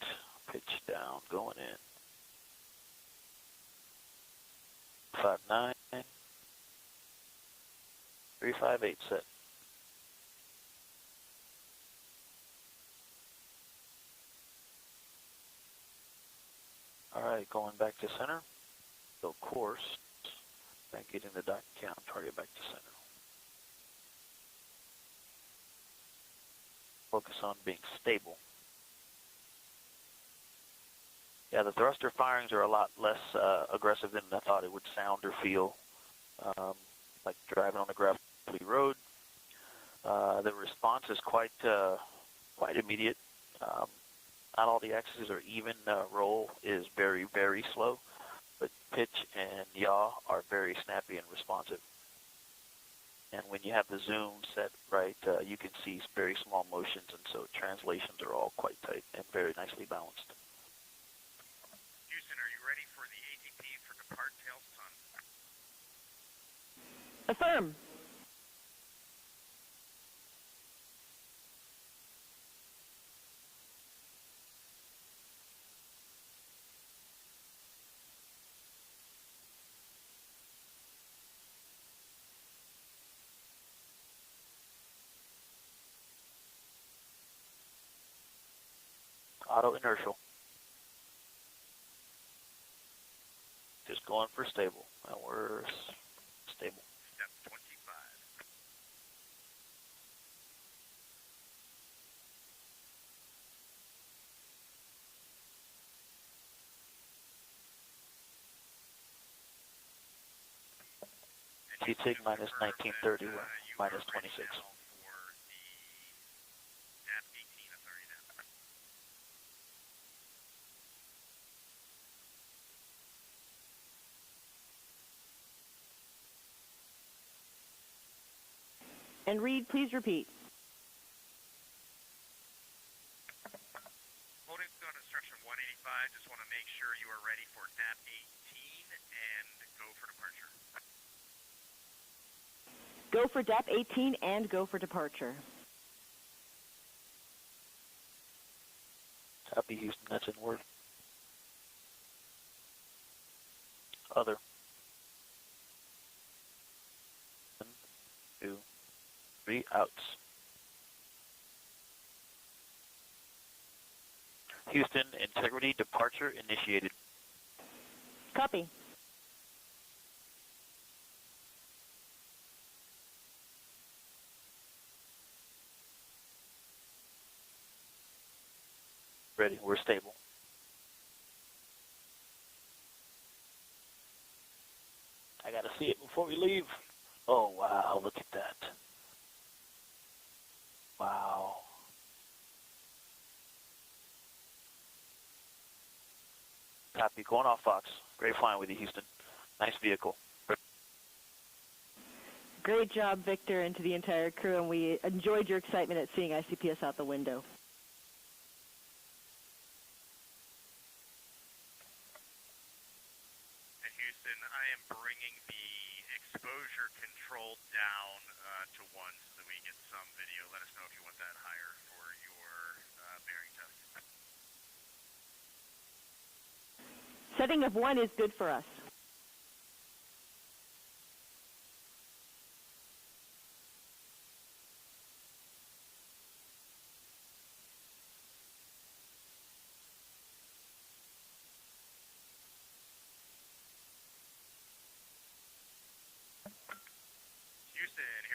Pitch down, going in. 59. 358 set. All right, going back to center. Go course. Then getting the dot count, target back to center. Focus on being stable. Yeah, the thruster firings are a lot less aggressive than I thought it would sound or feel. Like driving on a gravelly road. The response is quite immediate. Not all the axes are even. Roll is very, very slow, but pitch and yaw are very snappy and responsive. And when you have the zoom set right, you can see very small motions, and so translations are all quite tight and very nicely balanced. Houston, are you ready for the ATP for depart tail sun? Affirm. Auto inertial. Just going for stable. And we're stable. Step 25. T-TIG minus 1930, we're minus 26. And Reed, please repeat. Holding on instruction 185, just want to make sure you are ready for NAP 18 and go for departure. Go for DAP 18 and go for departure. Copy, Houston, that's in word. Other. 1, 2, 3 outs. Houston, integrity departure initiated. Copy. Ready, we're stable. I gotta see it before we leave. Oh, wow, look at that. Wow. Copy, going off Fox. Great flying with you, Houston. Nice vehicle. Great job, Victor, and to the entire crew, and we enjoyed your excitement at seeing ICPS out the window. And Houston, I am bringing the exposure control down to 1 so that we get some video. Let us know if you want that higher for your bearing test. Setting of 1 is good for us.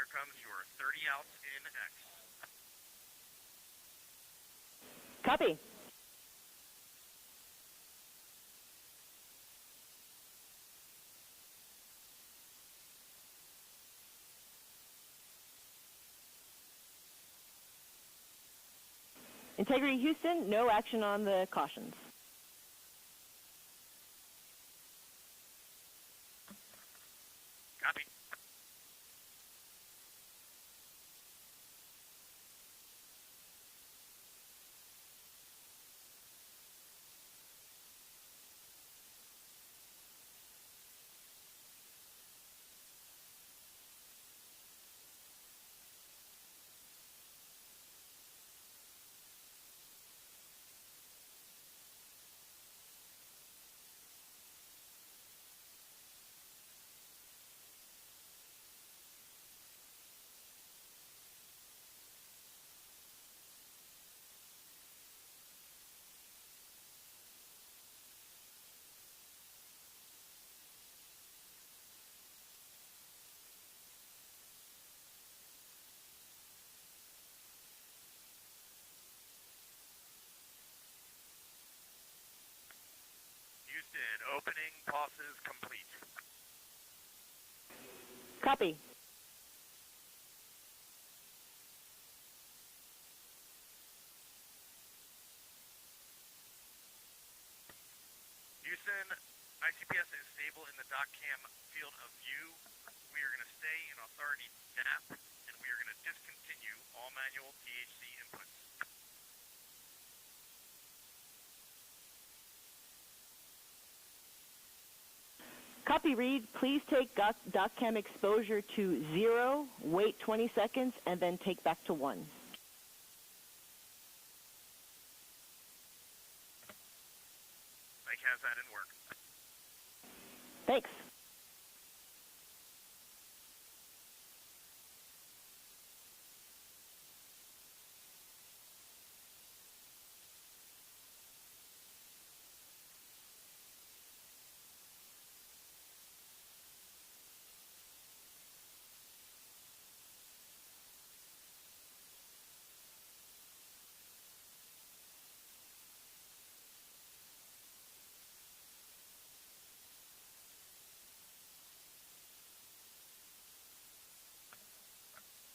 here comes your 30 outs in X. Copy. Integrity Houston, no action on the cautions. Copy. Houston, opening tosses complete. Copy. Houston, ICPS is stable in the DocCam field of view. We are going to stay in authority NAP, and we are going to discontinue all manual THC inputs. Copy, Reed. Please take DocCam exposure to 0, wait 20 seconds, and then take back to 1. Mike has that in work. Thanks.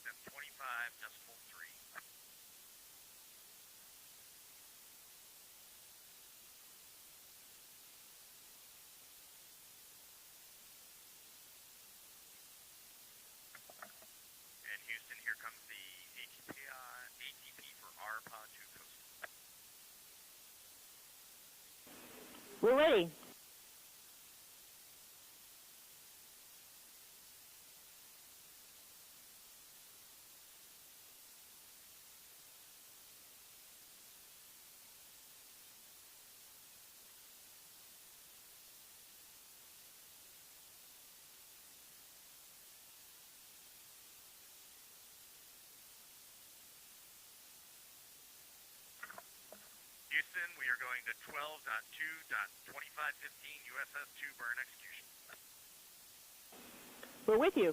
Step 25, decimal 3. And Houston, here comes the ATP for RPA 2 coast. We're ready. Houston, we are going to 12.2.2515 USS 2 burn execution. We're with you.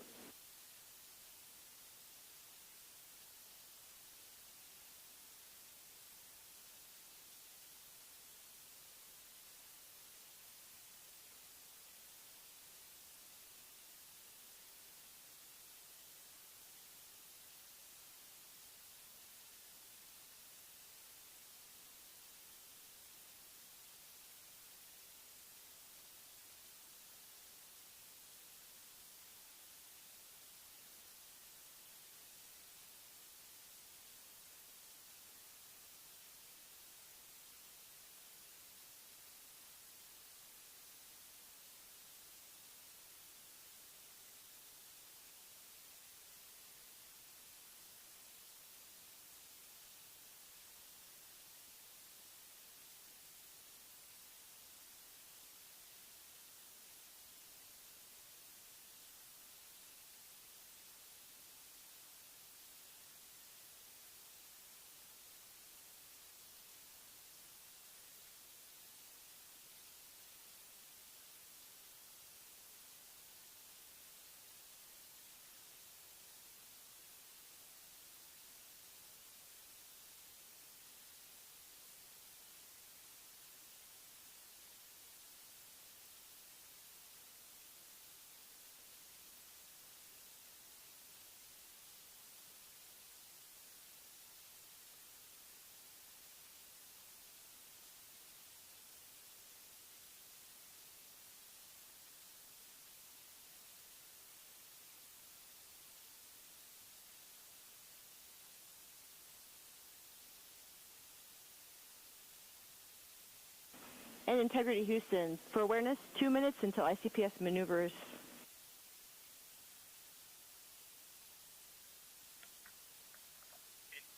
And Integrity Houston, for awareness, 2 minutes until ICPS maneuvers.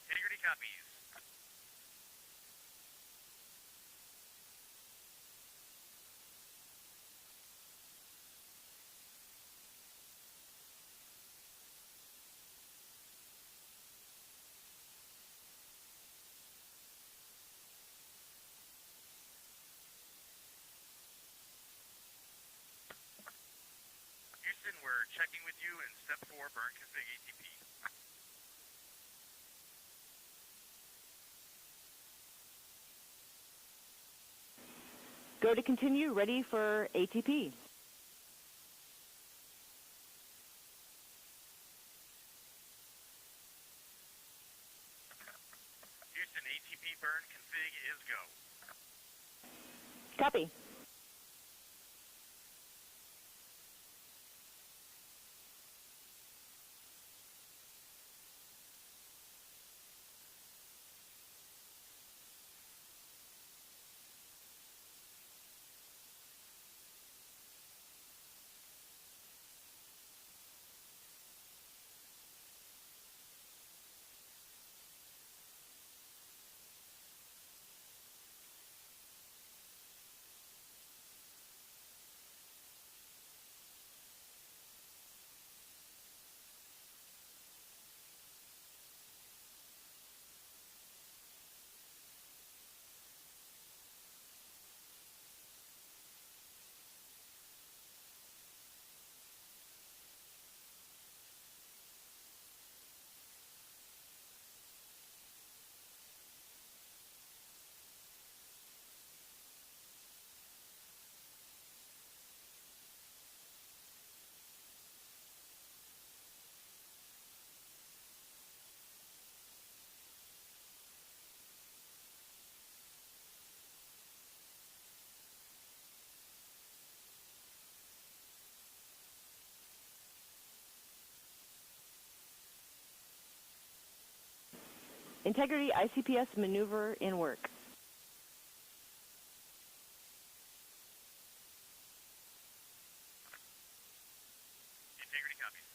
Integrity copies. Houston, we're checking with you in step 4, burn config ATP. Go to continue, ready for ATP. Houston, ATP burn config is go. Copy. Integrity ICPS maneuver in work. Integrity copies.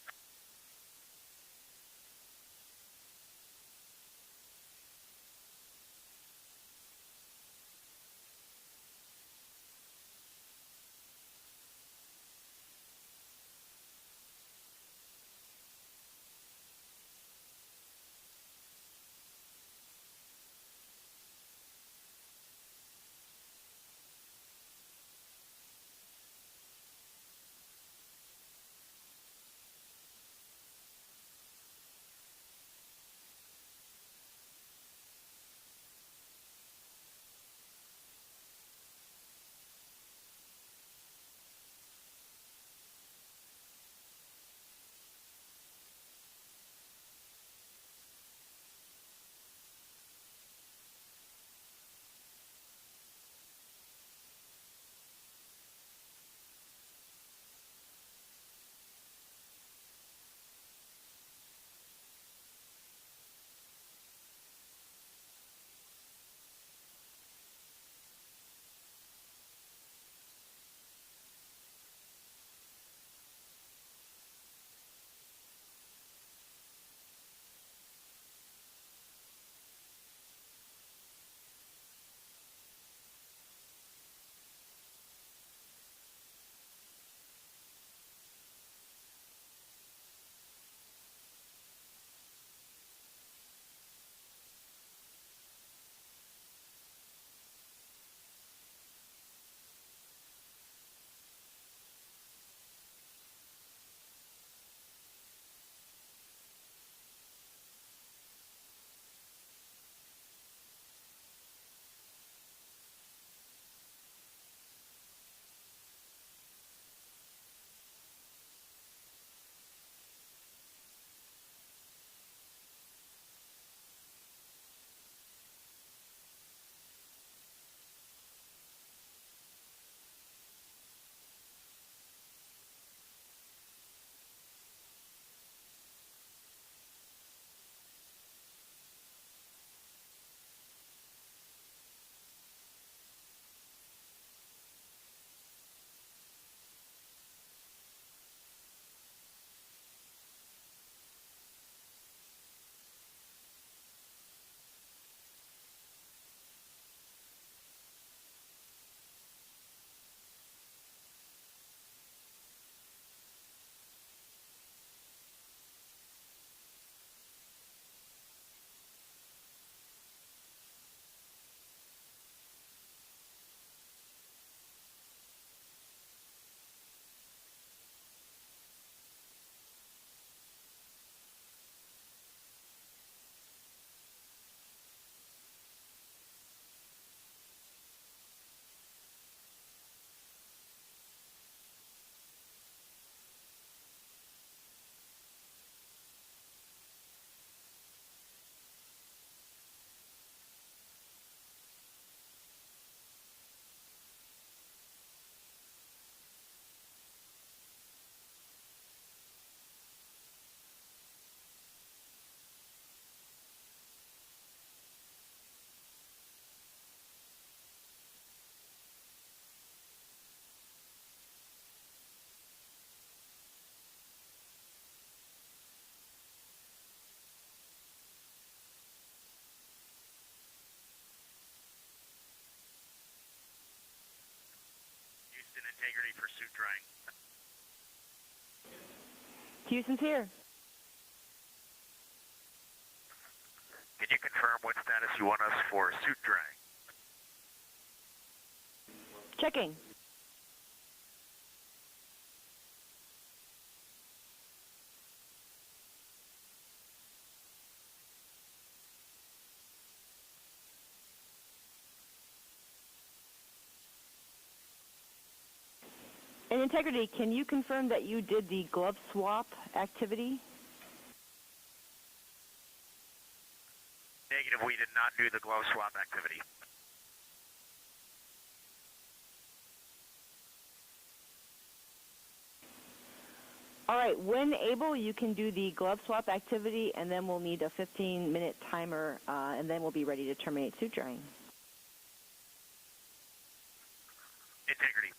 Houston, integrity for suit drying. Houston's here. Can you confirm what status you want us for suit drying? Checking. And Integrity, can you confirm that you did the glove swap activity? Negative, we did not do the glove swap activity. All right, when able, you can do the glove swap activity, and then we'll need a 15-minute timer, and then we'll be ready to terminate suit drying. Integrity.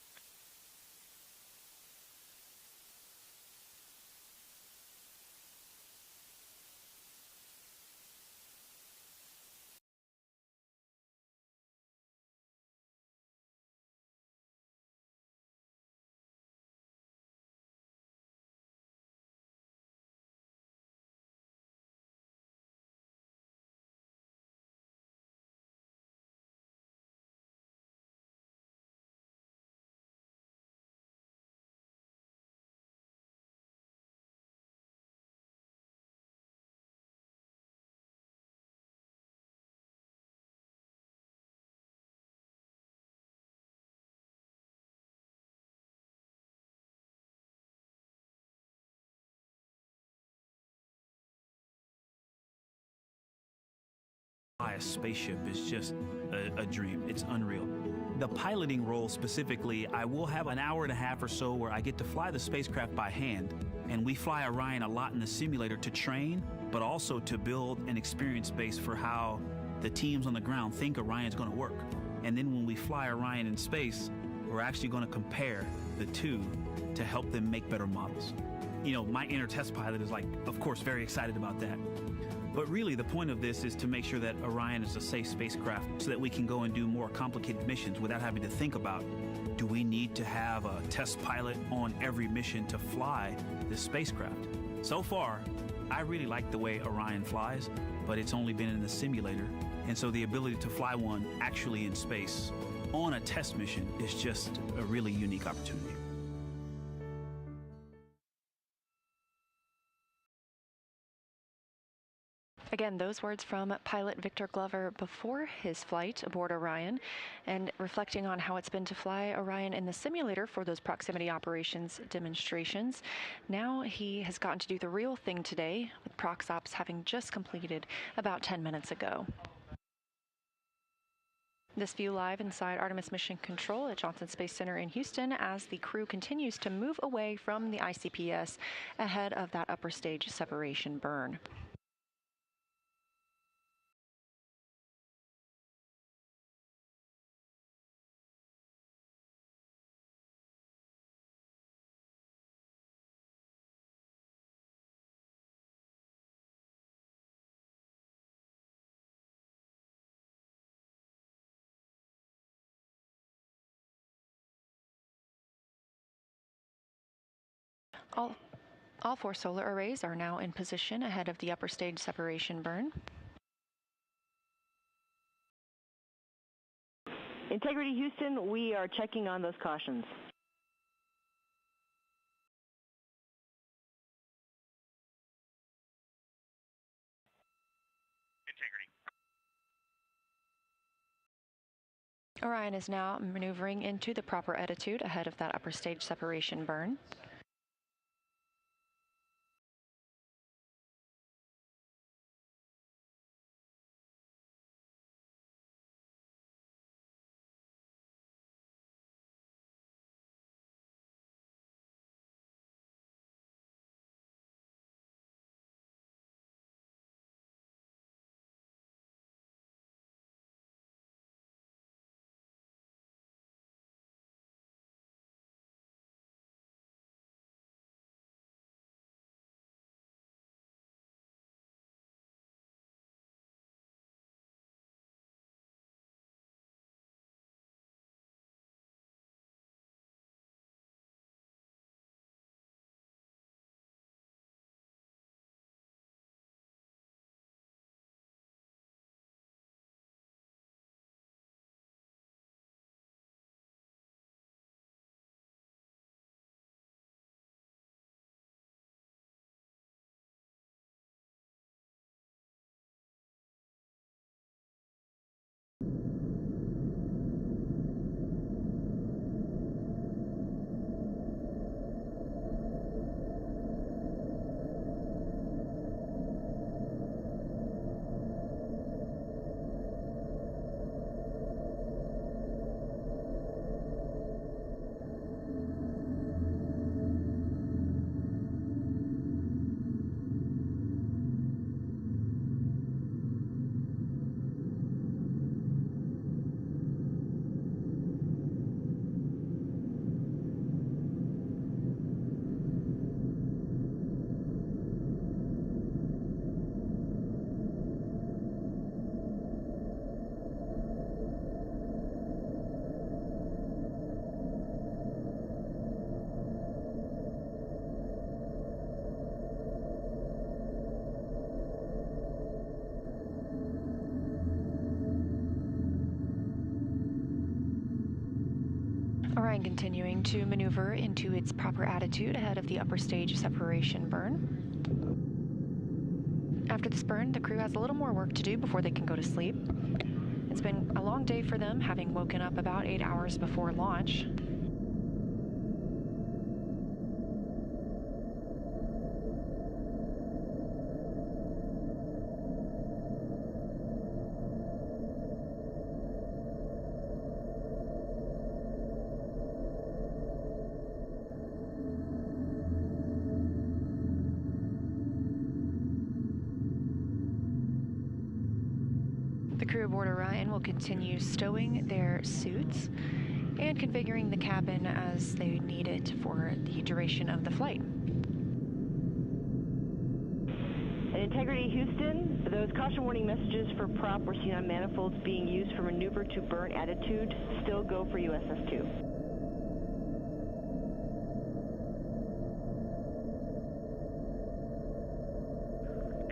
A spaceship is just a dream. It's unreal. The piloting role specifically, I will have an hour and a half or so where I get to fly the spacecraft by hand, and we fly Orion a lot in the simulator to train, but also to build an experience base for how the teams on the ground think Orion's going to work. And then when we fly Orion in space, we're actually going to compare the two to help them make better models. You know, my inner test pilot is like, of course, very excited about that. But really, the point of this is to make sure that Orion is a safe spacecraft so that we can go and do more complicated missions without having to think about, do we need to have a test pilot on every mission to fly this spacecraft? So far, I really like the way Orion flies, but it's only been in the simulator. And so the ability to fly one actually in space on a test mission is just a really unique opportunity. Again, those words from pilot Victor Glover before his flight aboard Orion, and reflecting on how it's been to fly Orion in the simulator for those proximity operations demonstrations. Now he has gotten to do the real thing today, with ProxOps having just completed about 10 minutes ago. This view live inside Artemis Mission Control at Johnson Space Center in Houston as the crew continues to move away from the ICPS ahead of that upper stage separation burn. All four solar arrays are now in position ahead of the upper stage separation burn. Integrity Houston, we are checking on those cautions. Integrity. Orion is now maneuvering into the proper attitude ahead of that upper stage separation burn. Orion continuing to maneuver into its proper attitude ahead of the upper stage separation burn. After this burn, the crew has a little more work to do before they can go to sleep. It's been a long day for them, having woken up about 8 hours before launch. The crew aboard Orion will continue stowing their suits and configuring the cabin as they need it for the duration of the flight. At Integrity Houston, those caution warning messages for prop were seen on manifolds being used for maneuver to burn attitude. Still go for USS-2.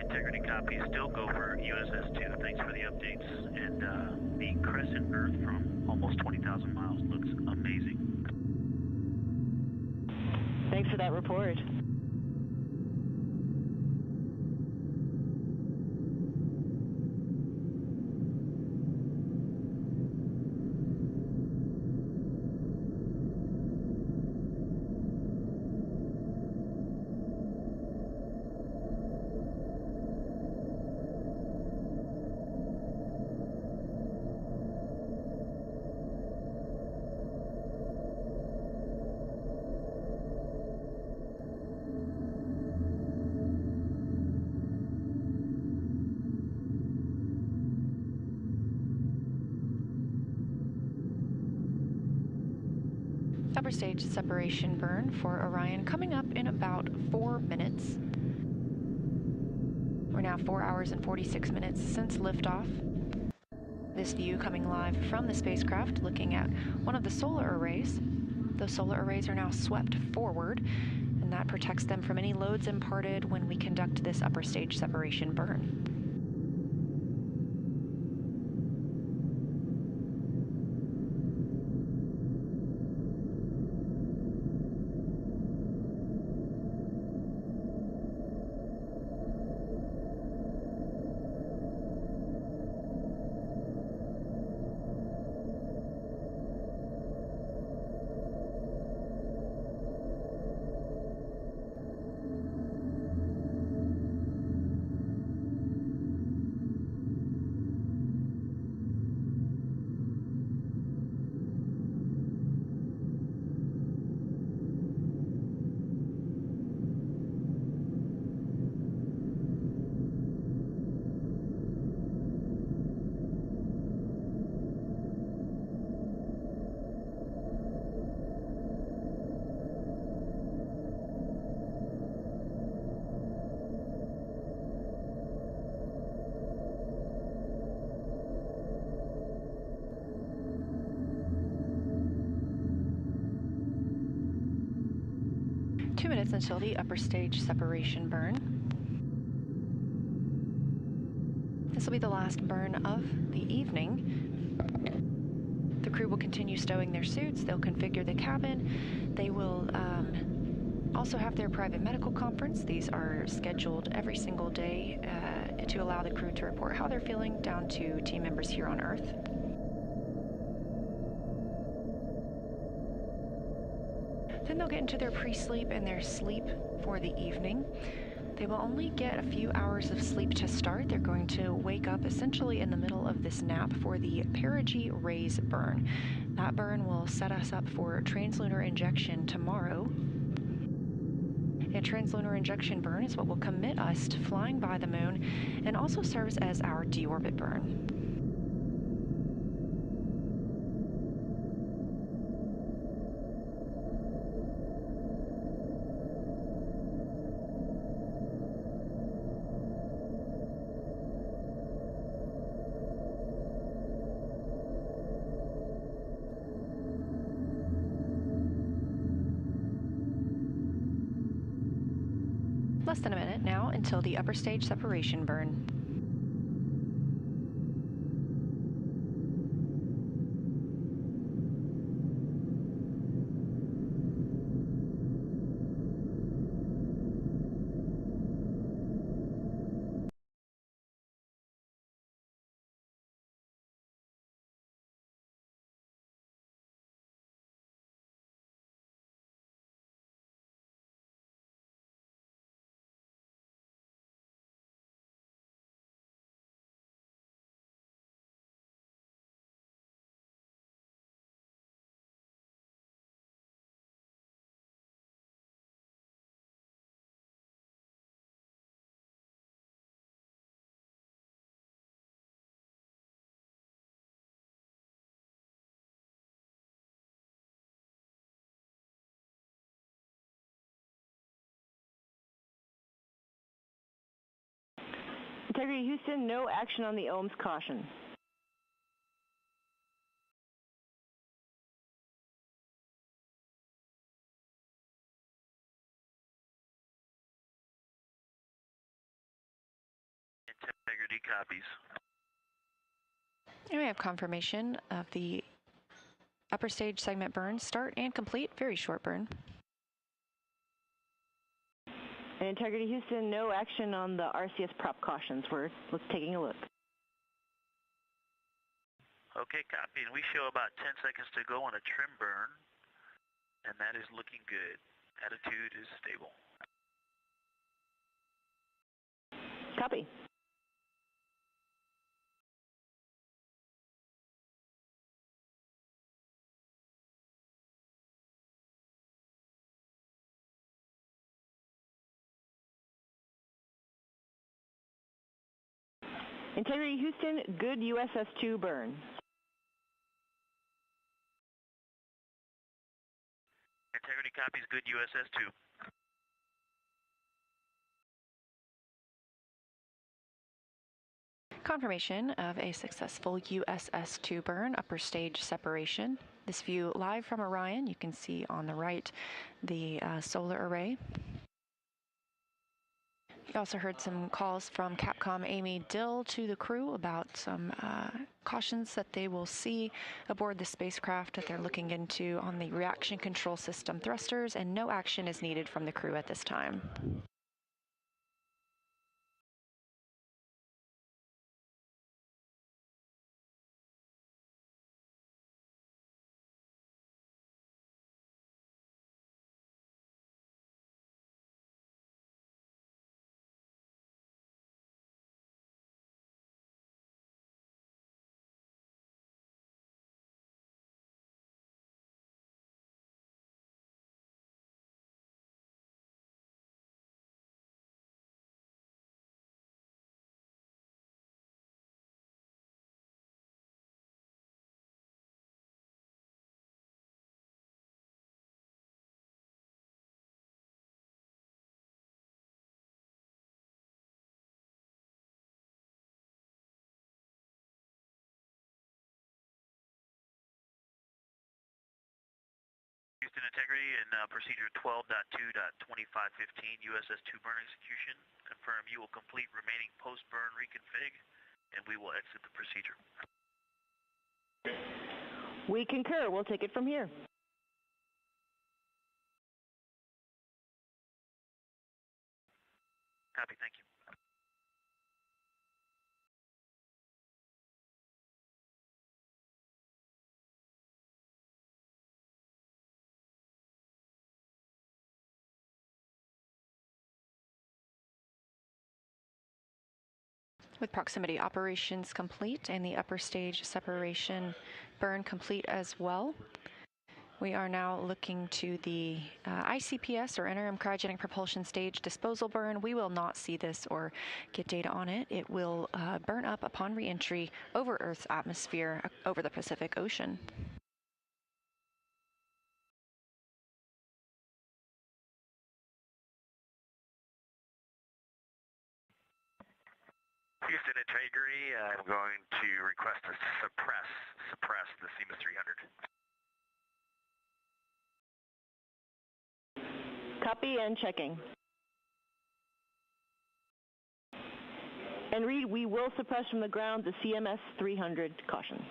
Integrity copy. Still go for USS-2. Thanks for the updates. And the crescent Earth from almost 20,000 miles looks amazing. Thanks for that report. Upper stage separation burn for Orion coming up in about 4 minutes. We're now 4 hours and 46 minutes since liftoff. This view coming live from the spacecraft, looking at one of the solar arrays. Those solar arrays are now swept forward, and that protects them from any loads imparted when we conduct this upper stage separation burn. Until the upper stage separation burn. This will be the last burn of the evening. The crew will continue stowing their suits. They'll configure the cabin. They will also have their private medical conference. These are scheduled every single day to allow the crew to report how they're feeling down to team members here on Earth. Then they'll get into their pre-sleep and their sleep for the evening. They will only get a few hours of sleep to start. They're going to wake up essentially in the middle of this nap for the perigee raise burn. That burn will set us up for translunar injection tomorrow. A translunar injection burn is what will commit us to flying by the moon and also serves as our deorbit burn. Less than a minute now until the upper stage separation burn. Integrity Houston, no action on the OMS caution. Integrity copies. And we have confirmation of the upper stage segment burn start and complete. Very short burn. And Integrity Houston, no action on the RCS prop cautions. We're taking a look. Okay, copy. And we show about 10 seconds to go on a trim burn, and that is looking good. Attitude is stable. Copy. Integrity Houston, good USS-2 burn. Integrity copies, good USS-2. Confirmation of a successful USS-2 burn, upper stage separation. This view live from Orion. You can see on the right the solar array. You also heard some calls from Capcom Amy Dill to the crew about some cautions that they will see aboard the spacecraft that they're looking into on the reaction control system thrusters, and no action is needed from the crew at this time. Houston Integrity and procedure 12.2.2515 USS-2 burn execution. Confirm you will complete remaining post-burn reconfig, and we will exit the procedure. We concur. We'll take it from here. Copy, thank you. With proximity operations complete and the upper stage separation burn complete as well, we are now looking to the ICPS, or interim cryogenic propulsion stage disposal burn. We will not see this or get data on it. It will burn up upon reentry over Earth's atmosphere over the Pacific Ocean. Houston Integrity, I'm going to request to suppress the SEMA 300. Copy and checking. And Reed, we will suppress from the ground the CMS 300 caution.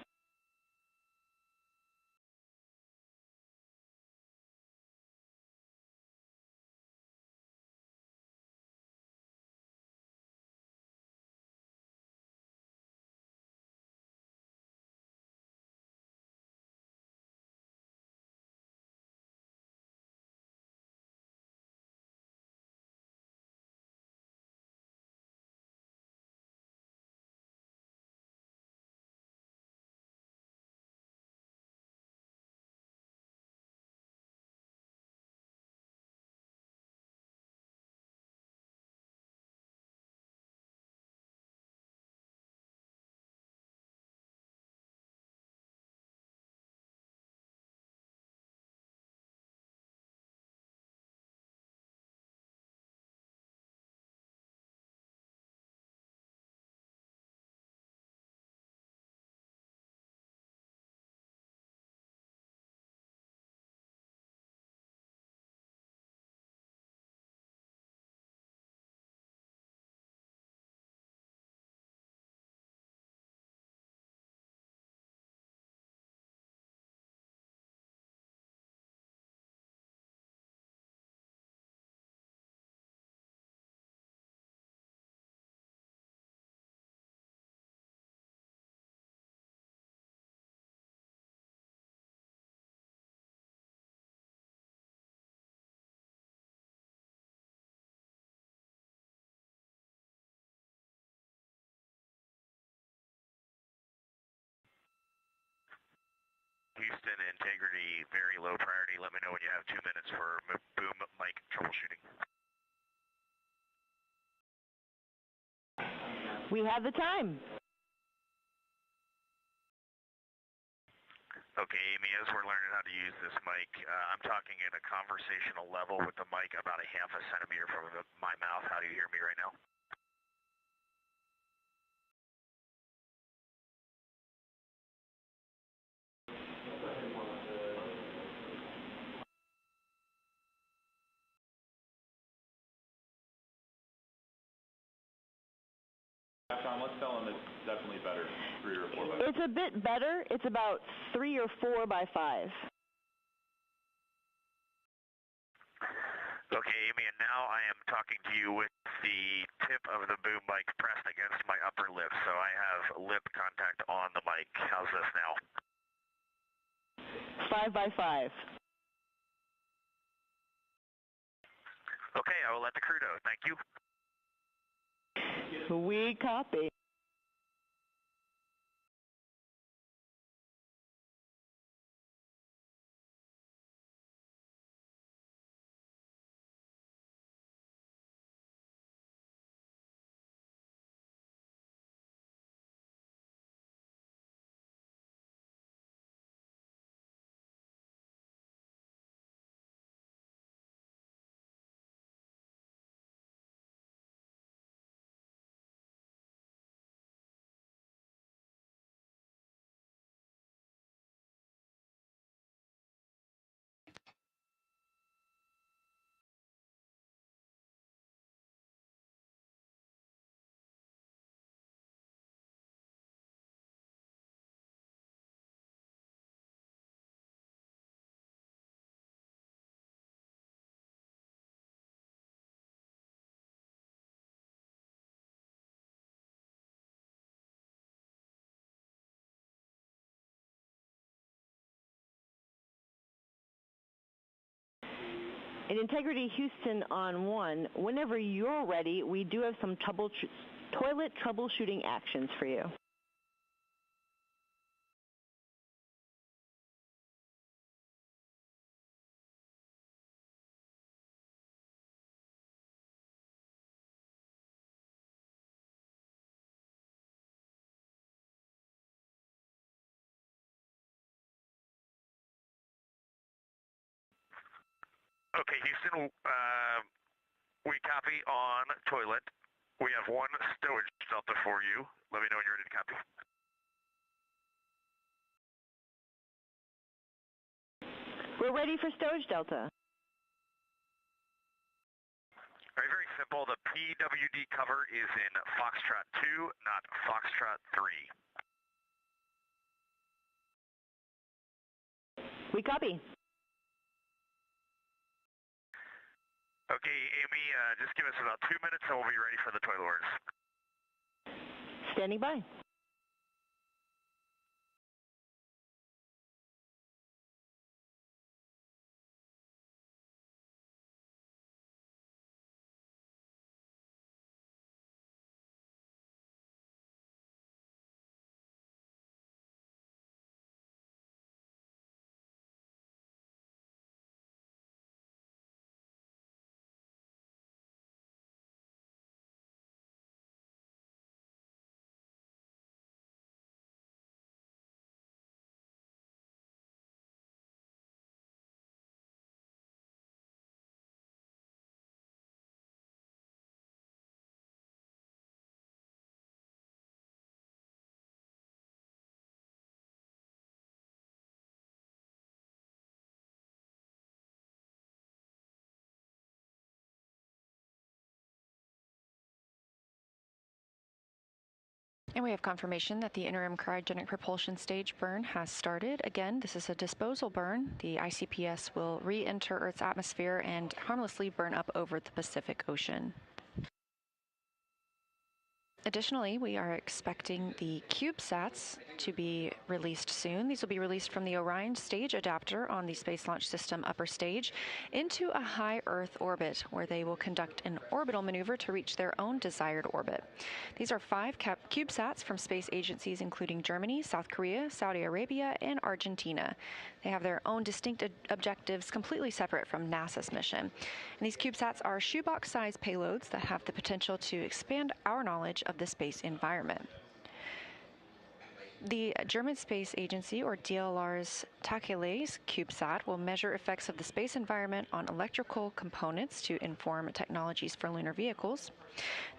Houston, integrity, very low priority. Let me know when you have 2 minutes for boom mic troubleshooting. We have the time. Okay, Amy, as we're learning how to use this mic, I'm talking at a conversational level with the mic about a half a centimeter from my mouth. How do you hear me right now? Tom, let's tell him it's definitely better, 3 or 4 by 5. It's a bit better. It's about 3 or 4 by 5. Okay, Amy, and now I am talking to you with the tip of the boom mic pressed against my upper lip, so I have lip contact on the mic. How's this now? 5 by 5. Okay, I will let the crew know. Thank you. We copy. In Integrity Houston on 1, whenever you're ready, we do have some toilet troubleshooting actions for you. Okay, Houston, we copy on toilet. We have 1 stowage delta for you. Let me know when you're ready to copy. We're ready for stowage delta. Very, very simple. The PWD cover is in Foxtrot 2, not Foxtrot 3. We copy. Okay, Amy, just give us about 2 minutes and we'll be ready for the toilet orders. Standing by. And we have confirmation that the interim cryogenic propulsion stage burn has started. Again, this is a disposal burn. The ICPS will re-enter Earth's atmosphere and harmlessly burn up over the Pacific Ocean. Additionally, we are expecting the CubeSats to be released soon. These will be released from the Orion stage adapter on the Space Launch System upper stage into a high Earth orbit, where they will conduct an orbital maneuver to reach their own desired orbit. These are 5 CubeSats from space agencies including Germany, South Korea, Saudi Arabia, and Argentina. They have their own distinct objectives completely separate from NASA's mission. And these CubeSats are shoebox-sized payloads that have the potential to expand our knowledge of the space environment. The German Space Agency, or DLR's Tacheles CubeSat, will measure effects of the space environment on electrical components to inform technologies for lunar vehicles.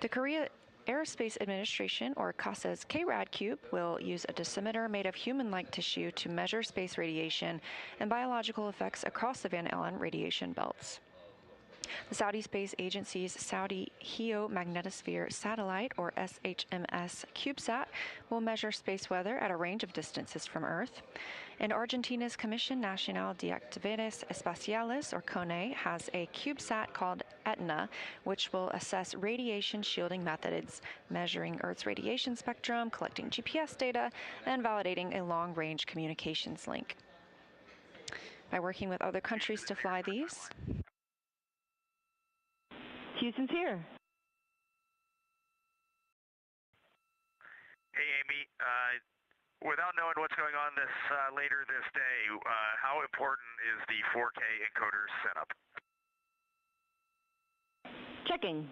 The Korea Aerospace Administration, or KASA's KRAD Cube, will use a dosimeter made of human-like tissue to measure space radiation and biological effects across the Van Allen radiation belts. The Saudi Space Agency's Saudi Geomagnetosphere Satellite, or SHMS CubeSat, will measure space weather at a range of distances from Earth. And Argentina's Comisión Nacional de Actividades Espaciales, or CONE, has a CubeSat called ETNA, which will assess radiation shielding methods, measuring Earth's radiation spectrum, collecting GPS data, and validating a long-range communications link. By working with other countries to fly these, Houston's here. Hey, Amy. Without knowing what's going on later this day, how important is the 4K encoder setup? Checking.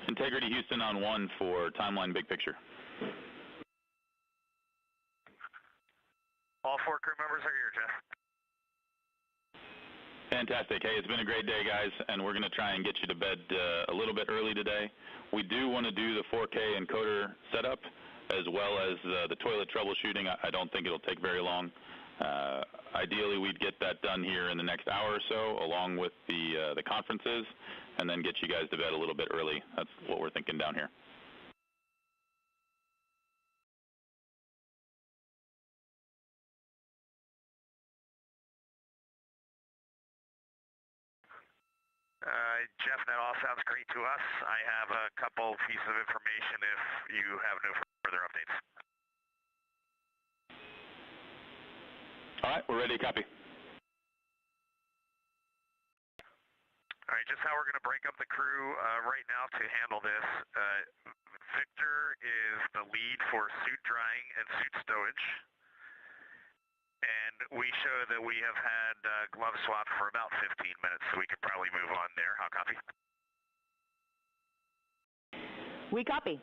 Integrity Houston on 1 for timeline big picture. All 4 crew members are here, Jeff. Fantastic. Hey, it's been a great day, guys, and we're going to try and get you to bed a little bit early today. We do want to do the 4K encoder setup as well as the toilet troubleshooting. I don't think it'll take very long. Ideally, we'd get that done here in the next hour or so, along with the conferences, and then get you guys to bed a little bit early. That's what we're thinking down here. Jeff, that all sounds great to us. I have a couple pieces of information if you have no further updates. All right, we're ready to copy. All right, just how we're going to break up the crew right now to handle this. Victor is the lead for suit drying and suit stowage. And we show that we have had glove swap for about 15 minutes, so we could probably move on there. How copy? We copy.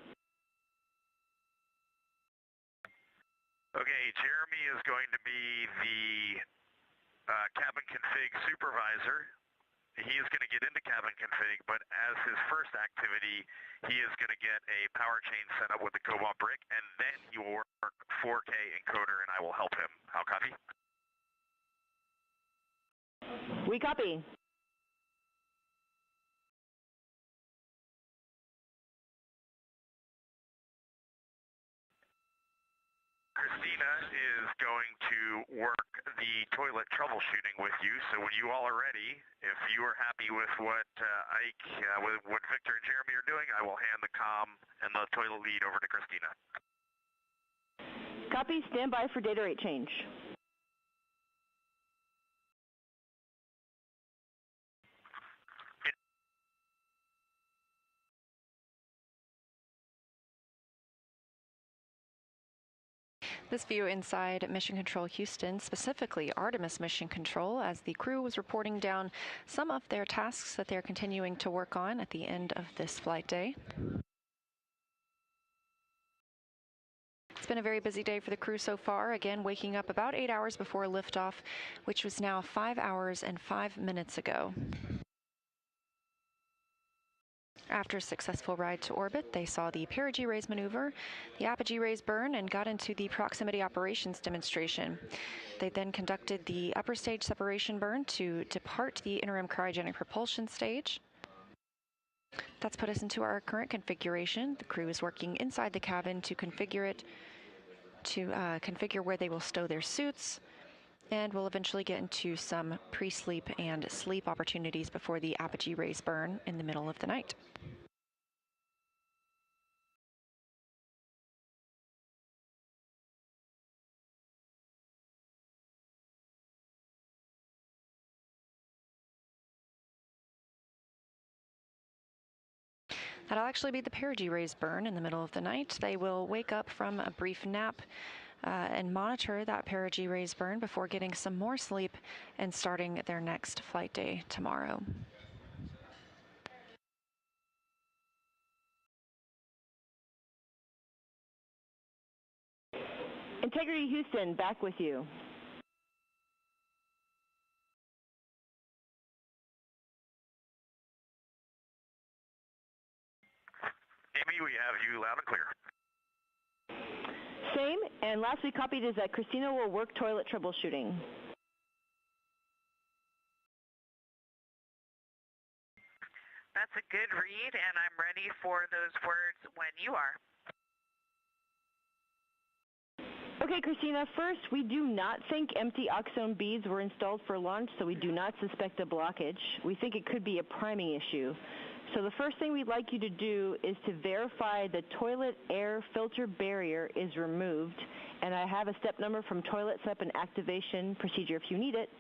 Okay, Jeremy is going to be the cabin config supervisor. He is going to get into cabin config, but as his first activity, he is going to get a power chain set up with the Cobalt brick, and then he will work 4K encoder, and I will help him. How copy? We copy. Christina is going to work the toilet troubleshooting with you, so when you all are ready, if you are happy with what Ike, with what Victor and Jeremy are doing, I will hand the comm and the toilet lead over to Christina. Copy. Stand by for data rate change. This view inside Mission Control Houston, specifically Artemis Mission Control, as the crew was reporting down some of their tasks that they're continuing to work on at the end of this flight day. It's been a very busy day for the crew so far, again waking up about 8 hours before liftoff, which was now 5 hours and 5 minutes ago. After a successful ride to orbit, they saw the perigee raise maneuver, the apogee raise burn, and got into the proximity operations demonstration. They then conducted the upper stage separation burn to depart the interim cryogenic propulsion stage. That's put us into our current configuration. The crew is working inside the cabin to configure it, to configure where they will stow their suits, and we'll eventually get into some pre-sleep and sleep opportunities before the apogee raise burn in the middle of the night. That'll actually be the perigee raise burn in the middle of the night. They will wake up from a brief nap and monitor that perigee raise burn before getting some more sleep and starting their next flight day tomorrow. Integrity Houston, back with you. Amy, we have you loud and clear. Same, and last we copied is that Christina will work toilet troubleshooting. That's a good read, and I'm ready for those words when you are. Okay, Christina, first, we do not think empty oxone beads were installed for launch, so we do not suspect a blockage. We think it could be a priming issue. So the first thing we'd like you to do is to verify the toilet air filter barrier is removed. And I have a step number from toilet setup and activation procedure if you need it.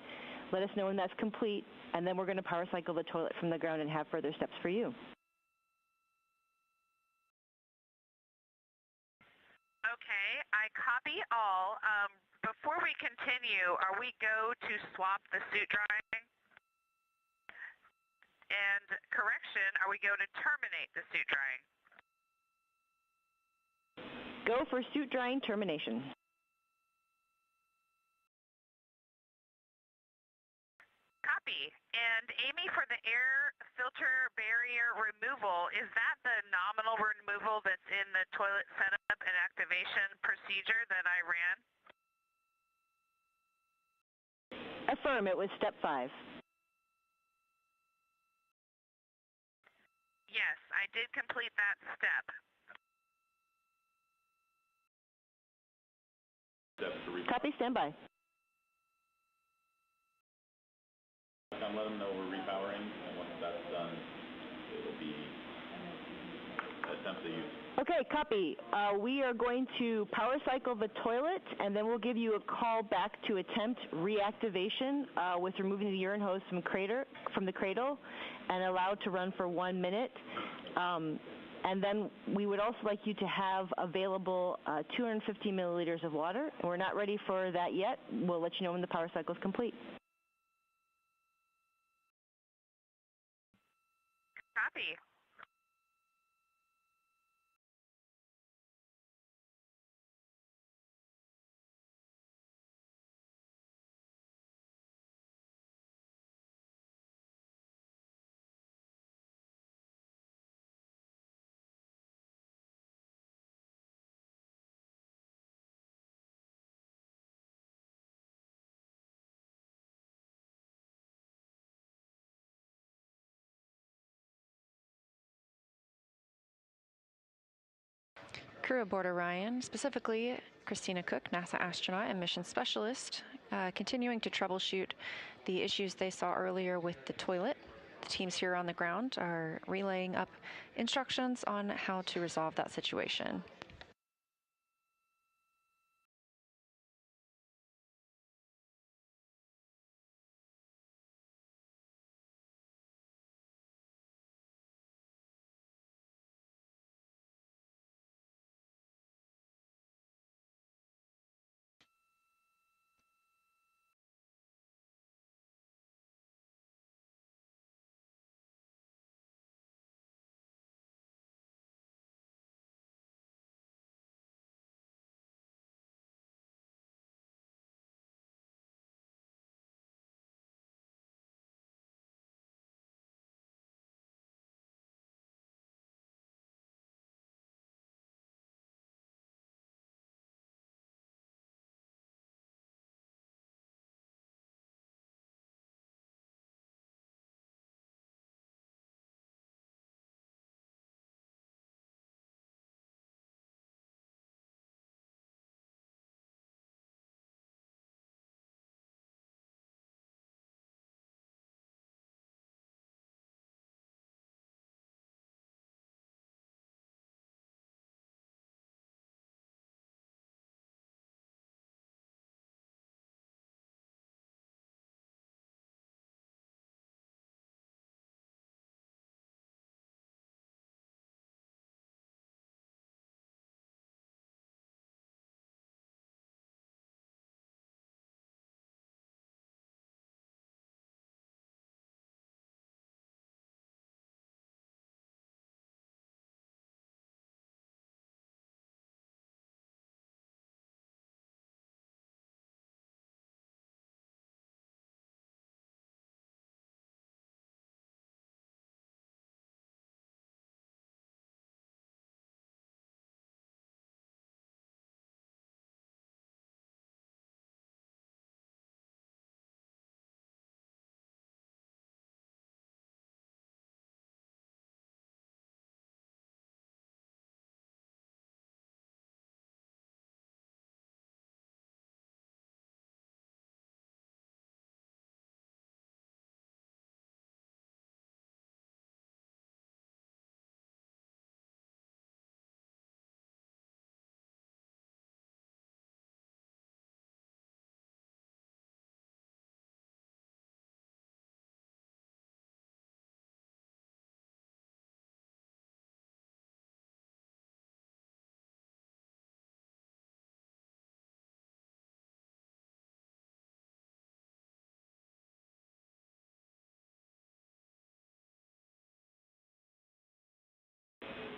Let us know when that's complete, and then we're going to power cycle the toilet from the ground and have further steps for you. Okay, I copy all. Before we continue, are we go to swap the suit drying? And correction, are we going to terminate the suit drying? Go for suit drying termination. Copy. And Amy, for the air filter barrier removal, is that the nominal removal that's in the toilet setup and activation procedure that I ran? Affirm, it was step 5. Yes, I did complete that step. Copy, standby. Let them know we're repowering, and once that's done, it will be attempt to use. Okay, copy. We are going to power cycle the toilet, and then we'll give you a call back to attempt reactivation with removing the urine hose from the cradle and allowed to run for 1 minute. And then we would also like you to have available 250 milliliters of water. We're not ready for that yet. We'll let you know when the power cycle is complete. Copy. Crew aboard Orion, specifically Christina Cook, NASA astronaut and mission specialist, continuing to troubleshoot the issues they saw earlier with the toilet. The teams here on the ground are relaying up instructions on how to resolve that situation.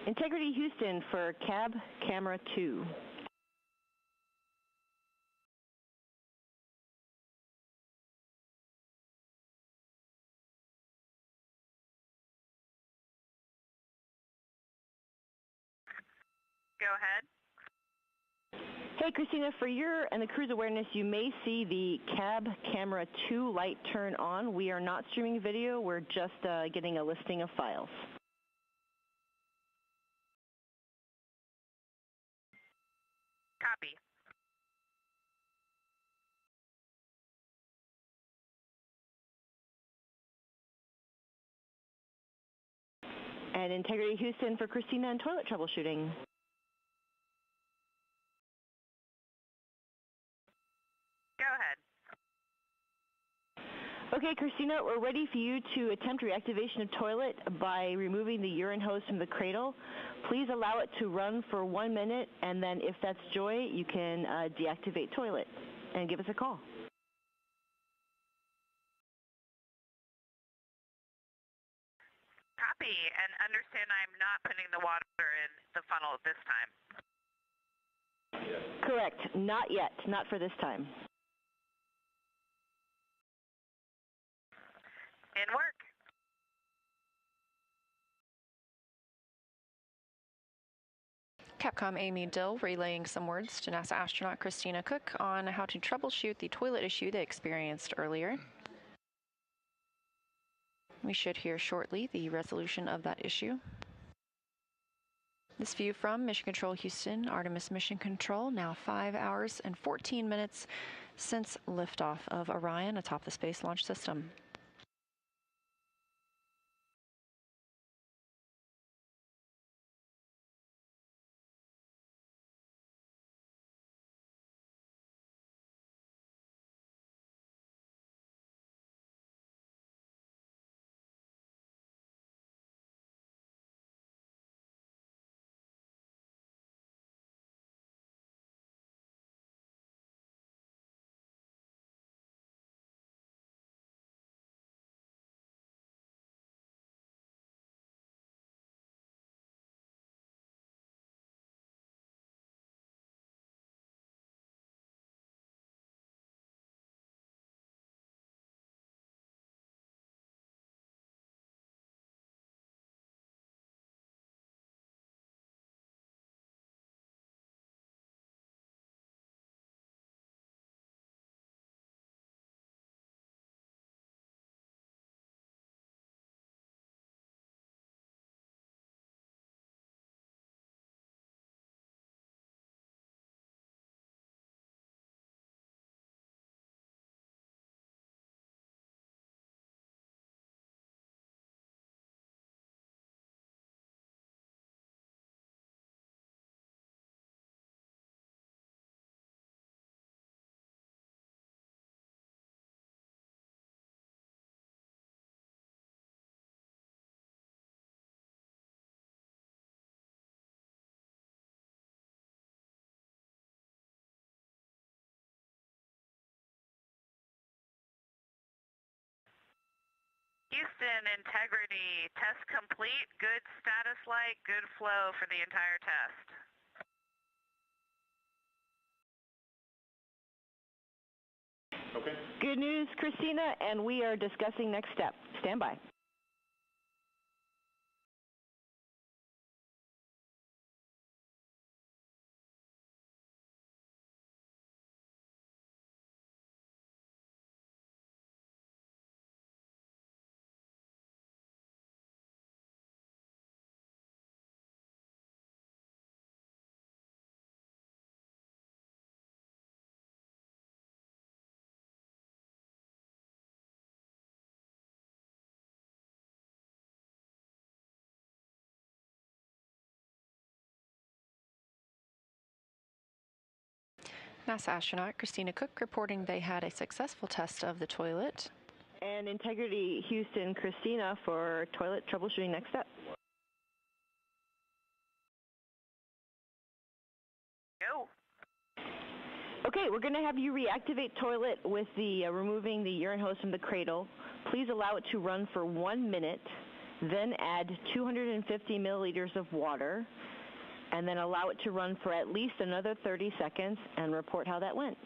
Integrity Houston for cab camera 2. Go ahead. Hey, Christina, for your and the crew's awareness, you may see the cab camera 2 light turn on. We are not streaming video. We're just getting a listing of files. Copy. And Integrity Houston for Christina and toilet troubleshooting. Go ahead. Okay, Christina, we're ready for you to attempt reactivation of toilet by removing the urine hose from the cradle. Please allow it to run for 1 minute, and then if that's joy, you can deactivate toilet and give us a call. Copy, and understand I'm not putting the water in the funnel at this time. Correct. Not yet. Not for this time. In work. Capcom Amy Dill relaying some words to NASA astronaut Christina Cook on how to troubleshoot the toilet issue they experienced earlier. We should hear shortly the resolution of that issue. This view from Mission Control Houston, Artemis Mission Control, now 5 hours and 14 minutes since liftoff of Orion atop the Space Launch System. Houston, integrity, test complete, good status light, good flow for the entire test. Okay. Good news, Christina, and we are discussing next step. Stand by. NASA astronaut Christina Cook reporting they had a successful test of the toilet. And Integrity Houston, Christina for toilet troubleshooting next step. Go. Okay, we're going to have you reactivate toilet with the removing the urine hose from the cradle. Please allow it to run for 1 minute, then add 250 milliliters of water, and then allow it to run for at least another 30 seconds and report how that went.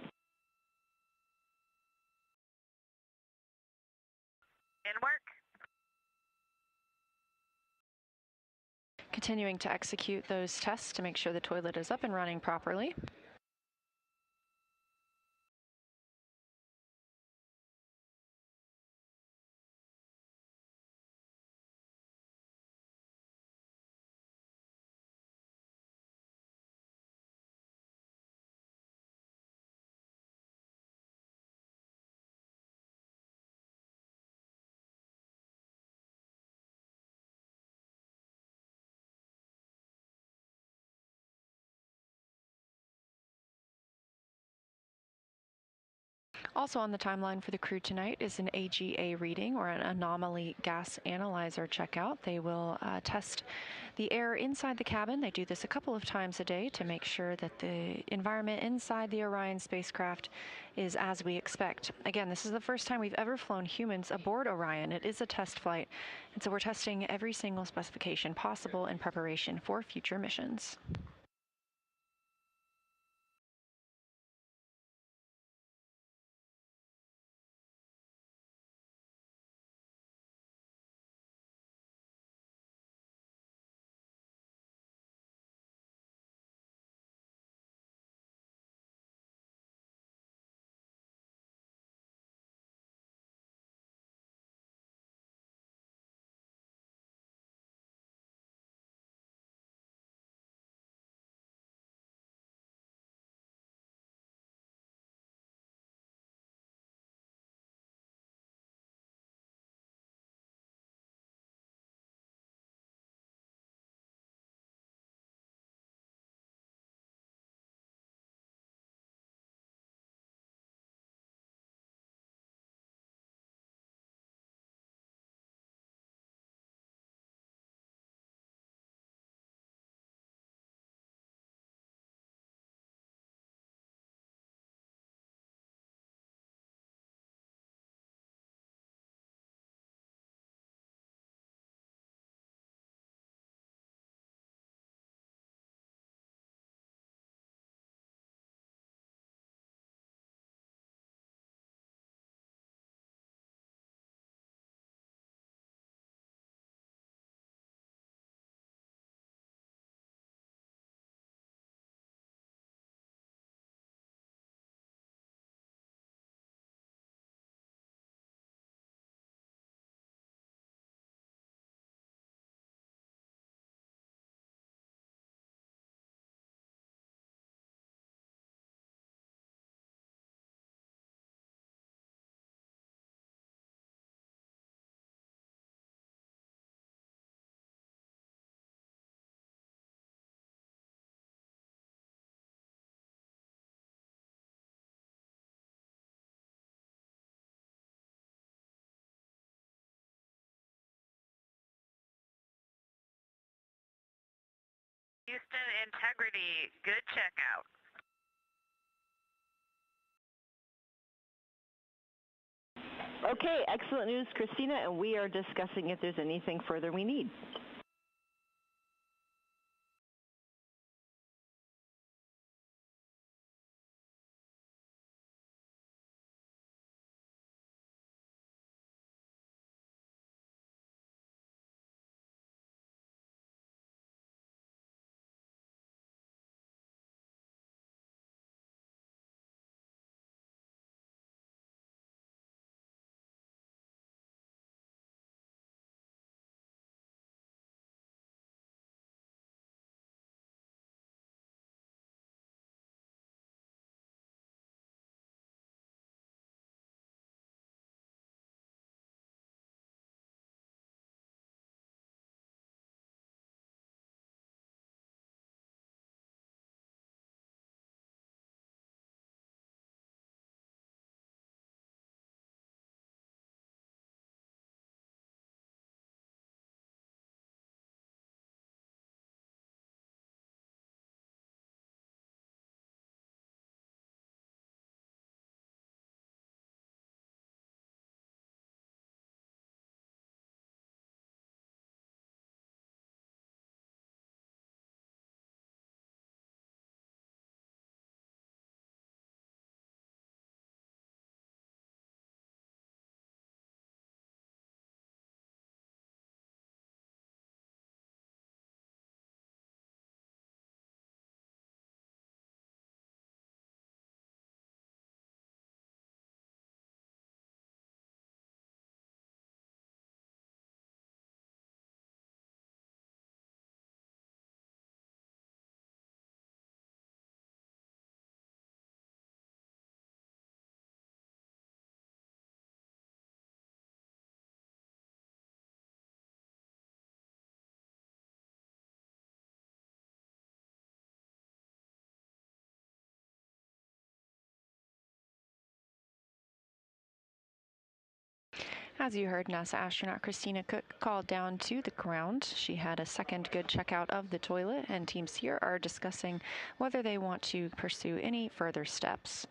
In work. Continuing to execute those tests to make sure the toilet is up and running properly. Also on the timeline for the crew tonight is an AGA reading, or an anomaly gas analyzer checkout. They will test the air inside the cabin. They do this a couple of times a day to make sure that the environment inside the Orion spacecraft is as we expect. Again, this is the first time we've ever flown humans aboard Orion. It is a test flight, and so we're testing every single specification possible in preparation for future missions. Houston Integrity, good checkout. Okay, excellent news, Christina, and we are discussing if there's anything further we need. As you heard, NASA astronaut Christina Cook called down to the ground. She had a second good checkout of the toilet, and teams here are discussing whether they want to pursue any further steps.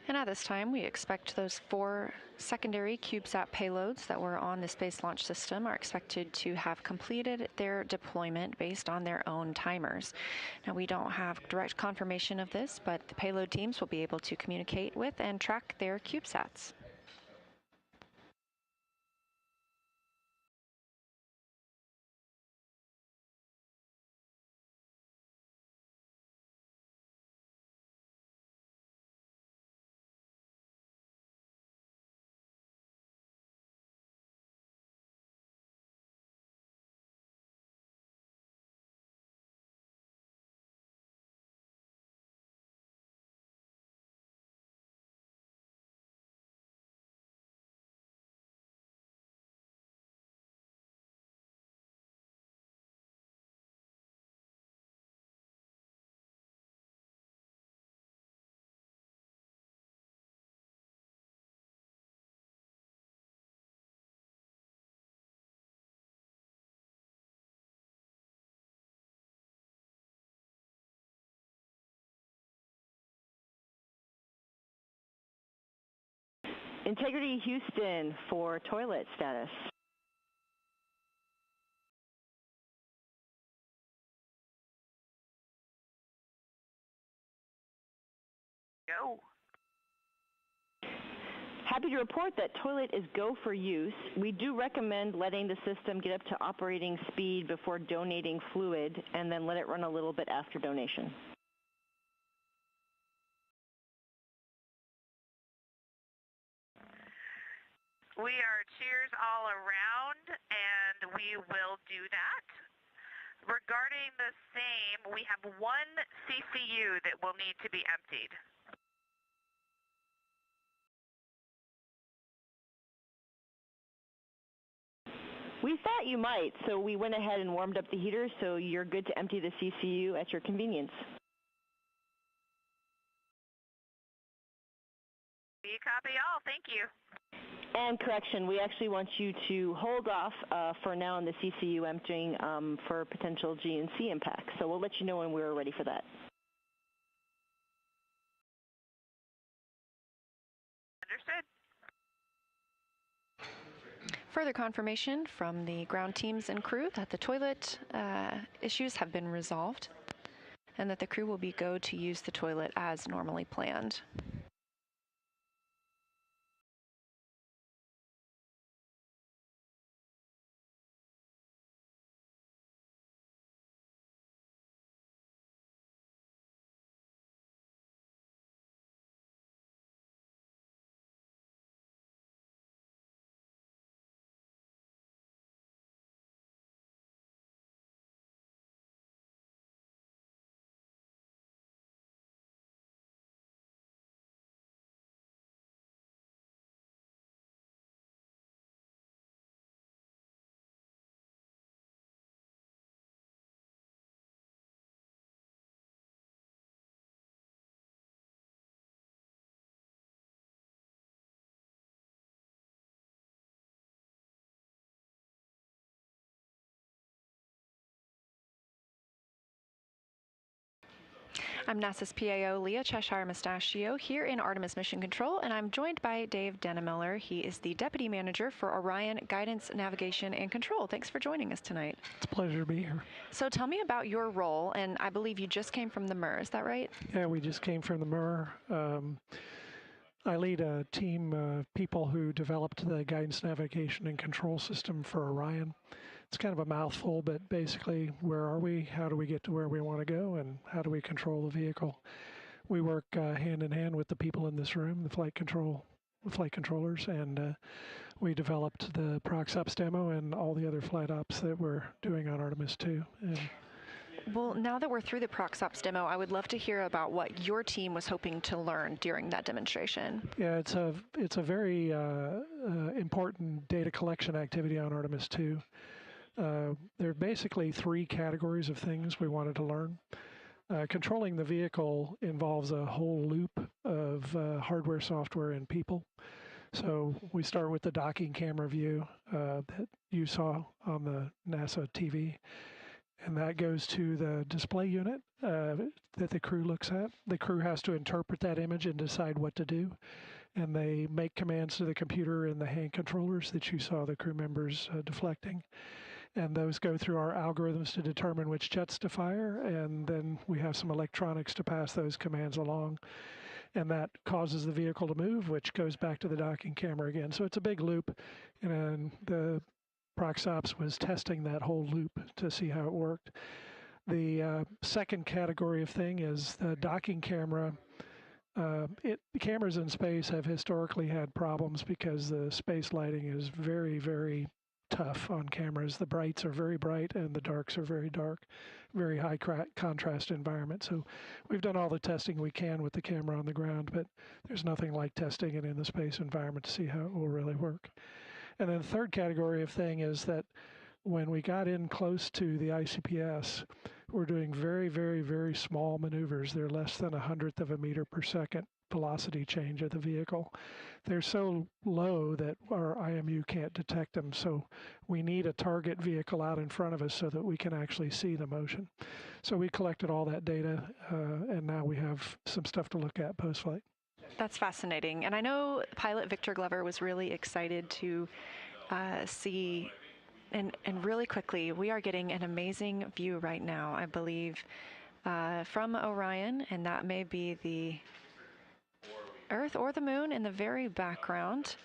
And at this time, we expect those 4 secondary CubeSat payloads that were on the Space Launch System are expected to have completed their deployment based on their own timers. Now, we don't have direct confirmation of this, but the payload teams will be able to communicate with and track their CubeSats. Integrity Houston for toilet status. Go. Happy to report that toilet is go for use. We do recommend letting the system get up to operating speed before donating fluid, and then let it run a little bit after donation. We are cheers all around, and we will do that. Regarding the same, we have 1 CCU that will need to be emptied. We thought you might, so we went ahead and warmed up the heater, so you're good to empty the CCU at your convenience. We copy all. Thank you. And correction, we actually want you to hold off for now on the CCU emptying for potential GNC impact. So we'll let you know when we're ready for that. Understood. Further confirmation from the ground teams and crew that the toilet issues have been resolved and that the crew will be go to use the toilet as normally planned. I'm NASA's PAO Leah Cheshire Mustachio here in Artemis Mission Control, and I'm joined by Dave Dennemiller. He is the Deputy Manager for Orion Guidance, Navigation, and Control. Thanks for joining us tonight. It's a pleasure to be here. So tell me about your role, and I believe you just came from the MER, is that right? Yeah, we just came from the MER. I lead a team of people who developed the guidance, navigation, and control system for Orion. It's kind of a mouthful, but basically, where are we? How do we get to where we want to go? And how do we control the vehicle? We work hand in hand with the people in this room, the flight controllers, and we developed the ProxOps demo and all the other flight ops that we're doing on Artemis II. Well, now that we're through the ProxOps demo, I would love to hear about what your team was hoping to learn during that demonstration. Yeah, it's a very important data collection activity on Artemis II. There are basically three categories of things we wanted to learn. Controlling the vehicle involves a whole loop of hardware, software, and people. So we start with the docking camera view that you saw on the NASA TV. And that goes to the display unit that the crew looks at. The crew has to interpret that image and decide what to do. And they make commands to the computer and the hand controllers that you saw the crew members deflecting. And those go through our algorithms to determine which jets to fire. And then we have some electronics to pass those commands along. And that causes the vehicle to move, which goes back to the docking camera again. So it's a big loop. And the ProxOps was testing that whole loop to see how it worked. The second category of thing is the docking camera. Cameras in space have historically had problems because the space lighting is very, very tough on cameras. The brights are very bright and the darks are very dark, very high contrast environment. So we've done all the testing we can with the camera on the ground, but there's nothing like testing it in the space environment to see how it will really work. And then the third category of thing is that when we got in close to the ICPS, we're doing very, very, very small maneuvers. They're less than 1/100th of a meter per second velocity change of the vehicle. They're so low that our IMU can't detect them. So we need a target vehicle out in front of us so that we can actually see the motion. So we collected all that data, and now we have some stuff to look at post-flight. That's fascinating. And I know pilot Victor Glover was really excited to see, and really quickly, we are getting an amazing view right now, I believe, from Orion, and that may be the Earth or the Moon in the very background.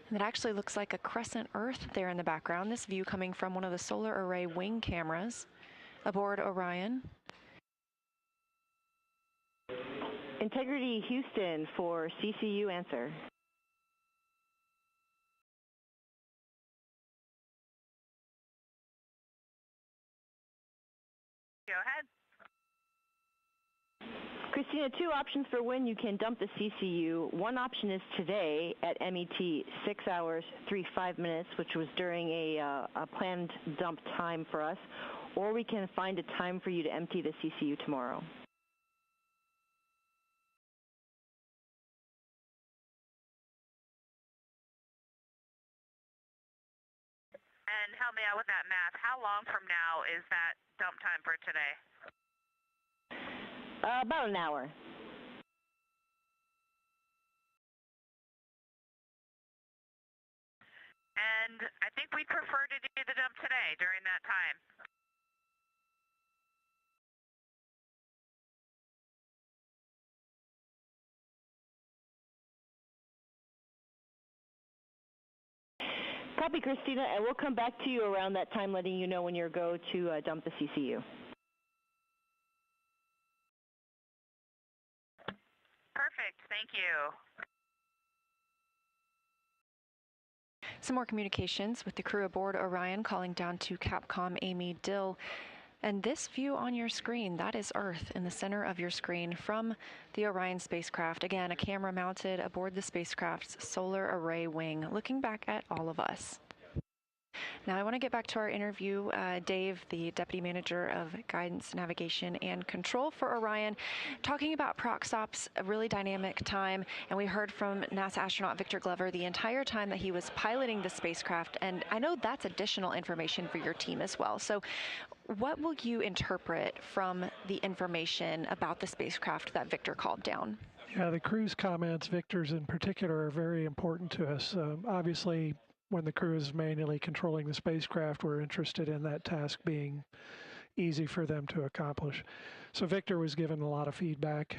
And it actually looks like a crescent Earth there in the background. This view coming from one of the solar array wing cameras aboard Orion. Integrity Houston for CCU answer. Go ahead. Christina, two options for when you can dump the CCU. One option is today at MET, 6 hours, 35 minutes, which was during a planned dump time for us. Or we can find a time for you to empty the CCU tomorrow. And help me out with that math. How long from now is that dump time for today? About an hour. And I think we'd prefer to do the dump today during that time. Copy, Christina, and we'll come back to you around that time, letting you know when you're go to dump the CCU. Perfect. Thank you. Some more communications with the crew aboard Orion, calling down to Capcom Amy Dill. And this view on your screen, that is Earth in the center of your screen from the Orion spacecraft. Again, a camera mounted aboard the spacecraft's solar array wing, looking back at all of us. Now, I want to get back to our interview. Dave, the Deputy Manager of Guidance, Navigation, and Control for Orion, talking about ProcSOP's a really dynamic time. And we heard from NASA astronaut Victor Glover the entire time that he was piloting the spacecraft. And I know that's additional information for your team as well. So what will you interpret from the information about the spacecraft that Victor called down? Yeah, the crew's comments, Victor's in particular, are very important to us. Obviously, when the crew is manually controlling the spacecraft, we're interested in that task being easy for them to accomplish. So Victor was given a lot of feedback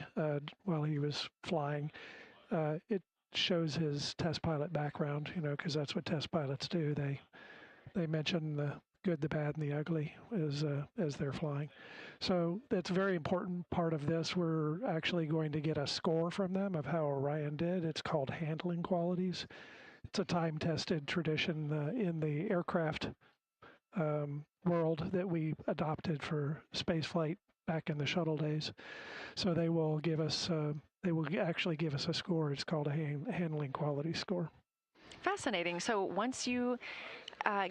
while he was flying. It shows his test pilot background, because that's what test pilots do. They mention the good, the bad, and the ugly as they're flying. So that's a very important part of this. We're actually going to get a score from them of how Orion did. It's called handling qualities. It's a time-tested tradition in the aircraft world that we adopted for spaceflight back in the shuttle days. So they will give us, actually give us a score. It's called a handling quality score. Fascinating. So once you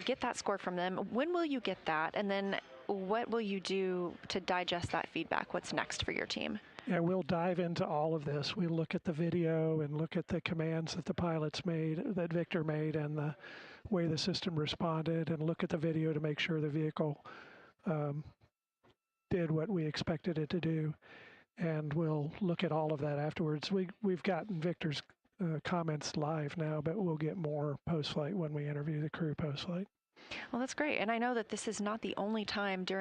get that score from them, when will you get that? And then what will you do to digest that feedback? What's next for your team? Yeah, we'll dive into all of this. We'll look at the video and look at the commands that the pilots made, that Victor made, and the way the system responded, and look at the video to make sure the vehicle did what we expected it to do. And we'll look at all of that afterwards. We've gotten Victor's comments live now, but we'll get more post-flight when we interview the crew post-flight. Well, that's great. And I know that this is not the only time during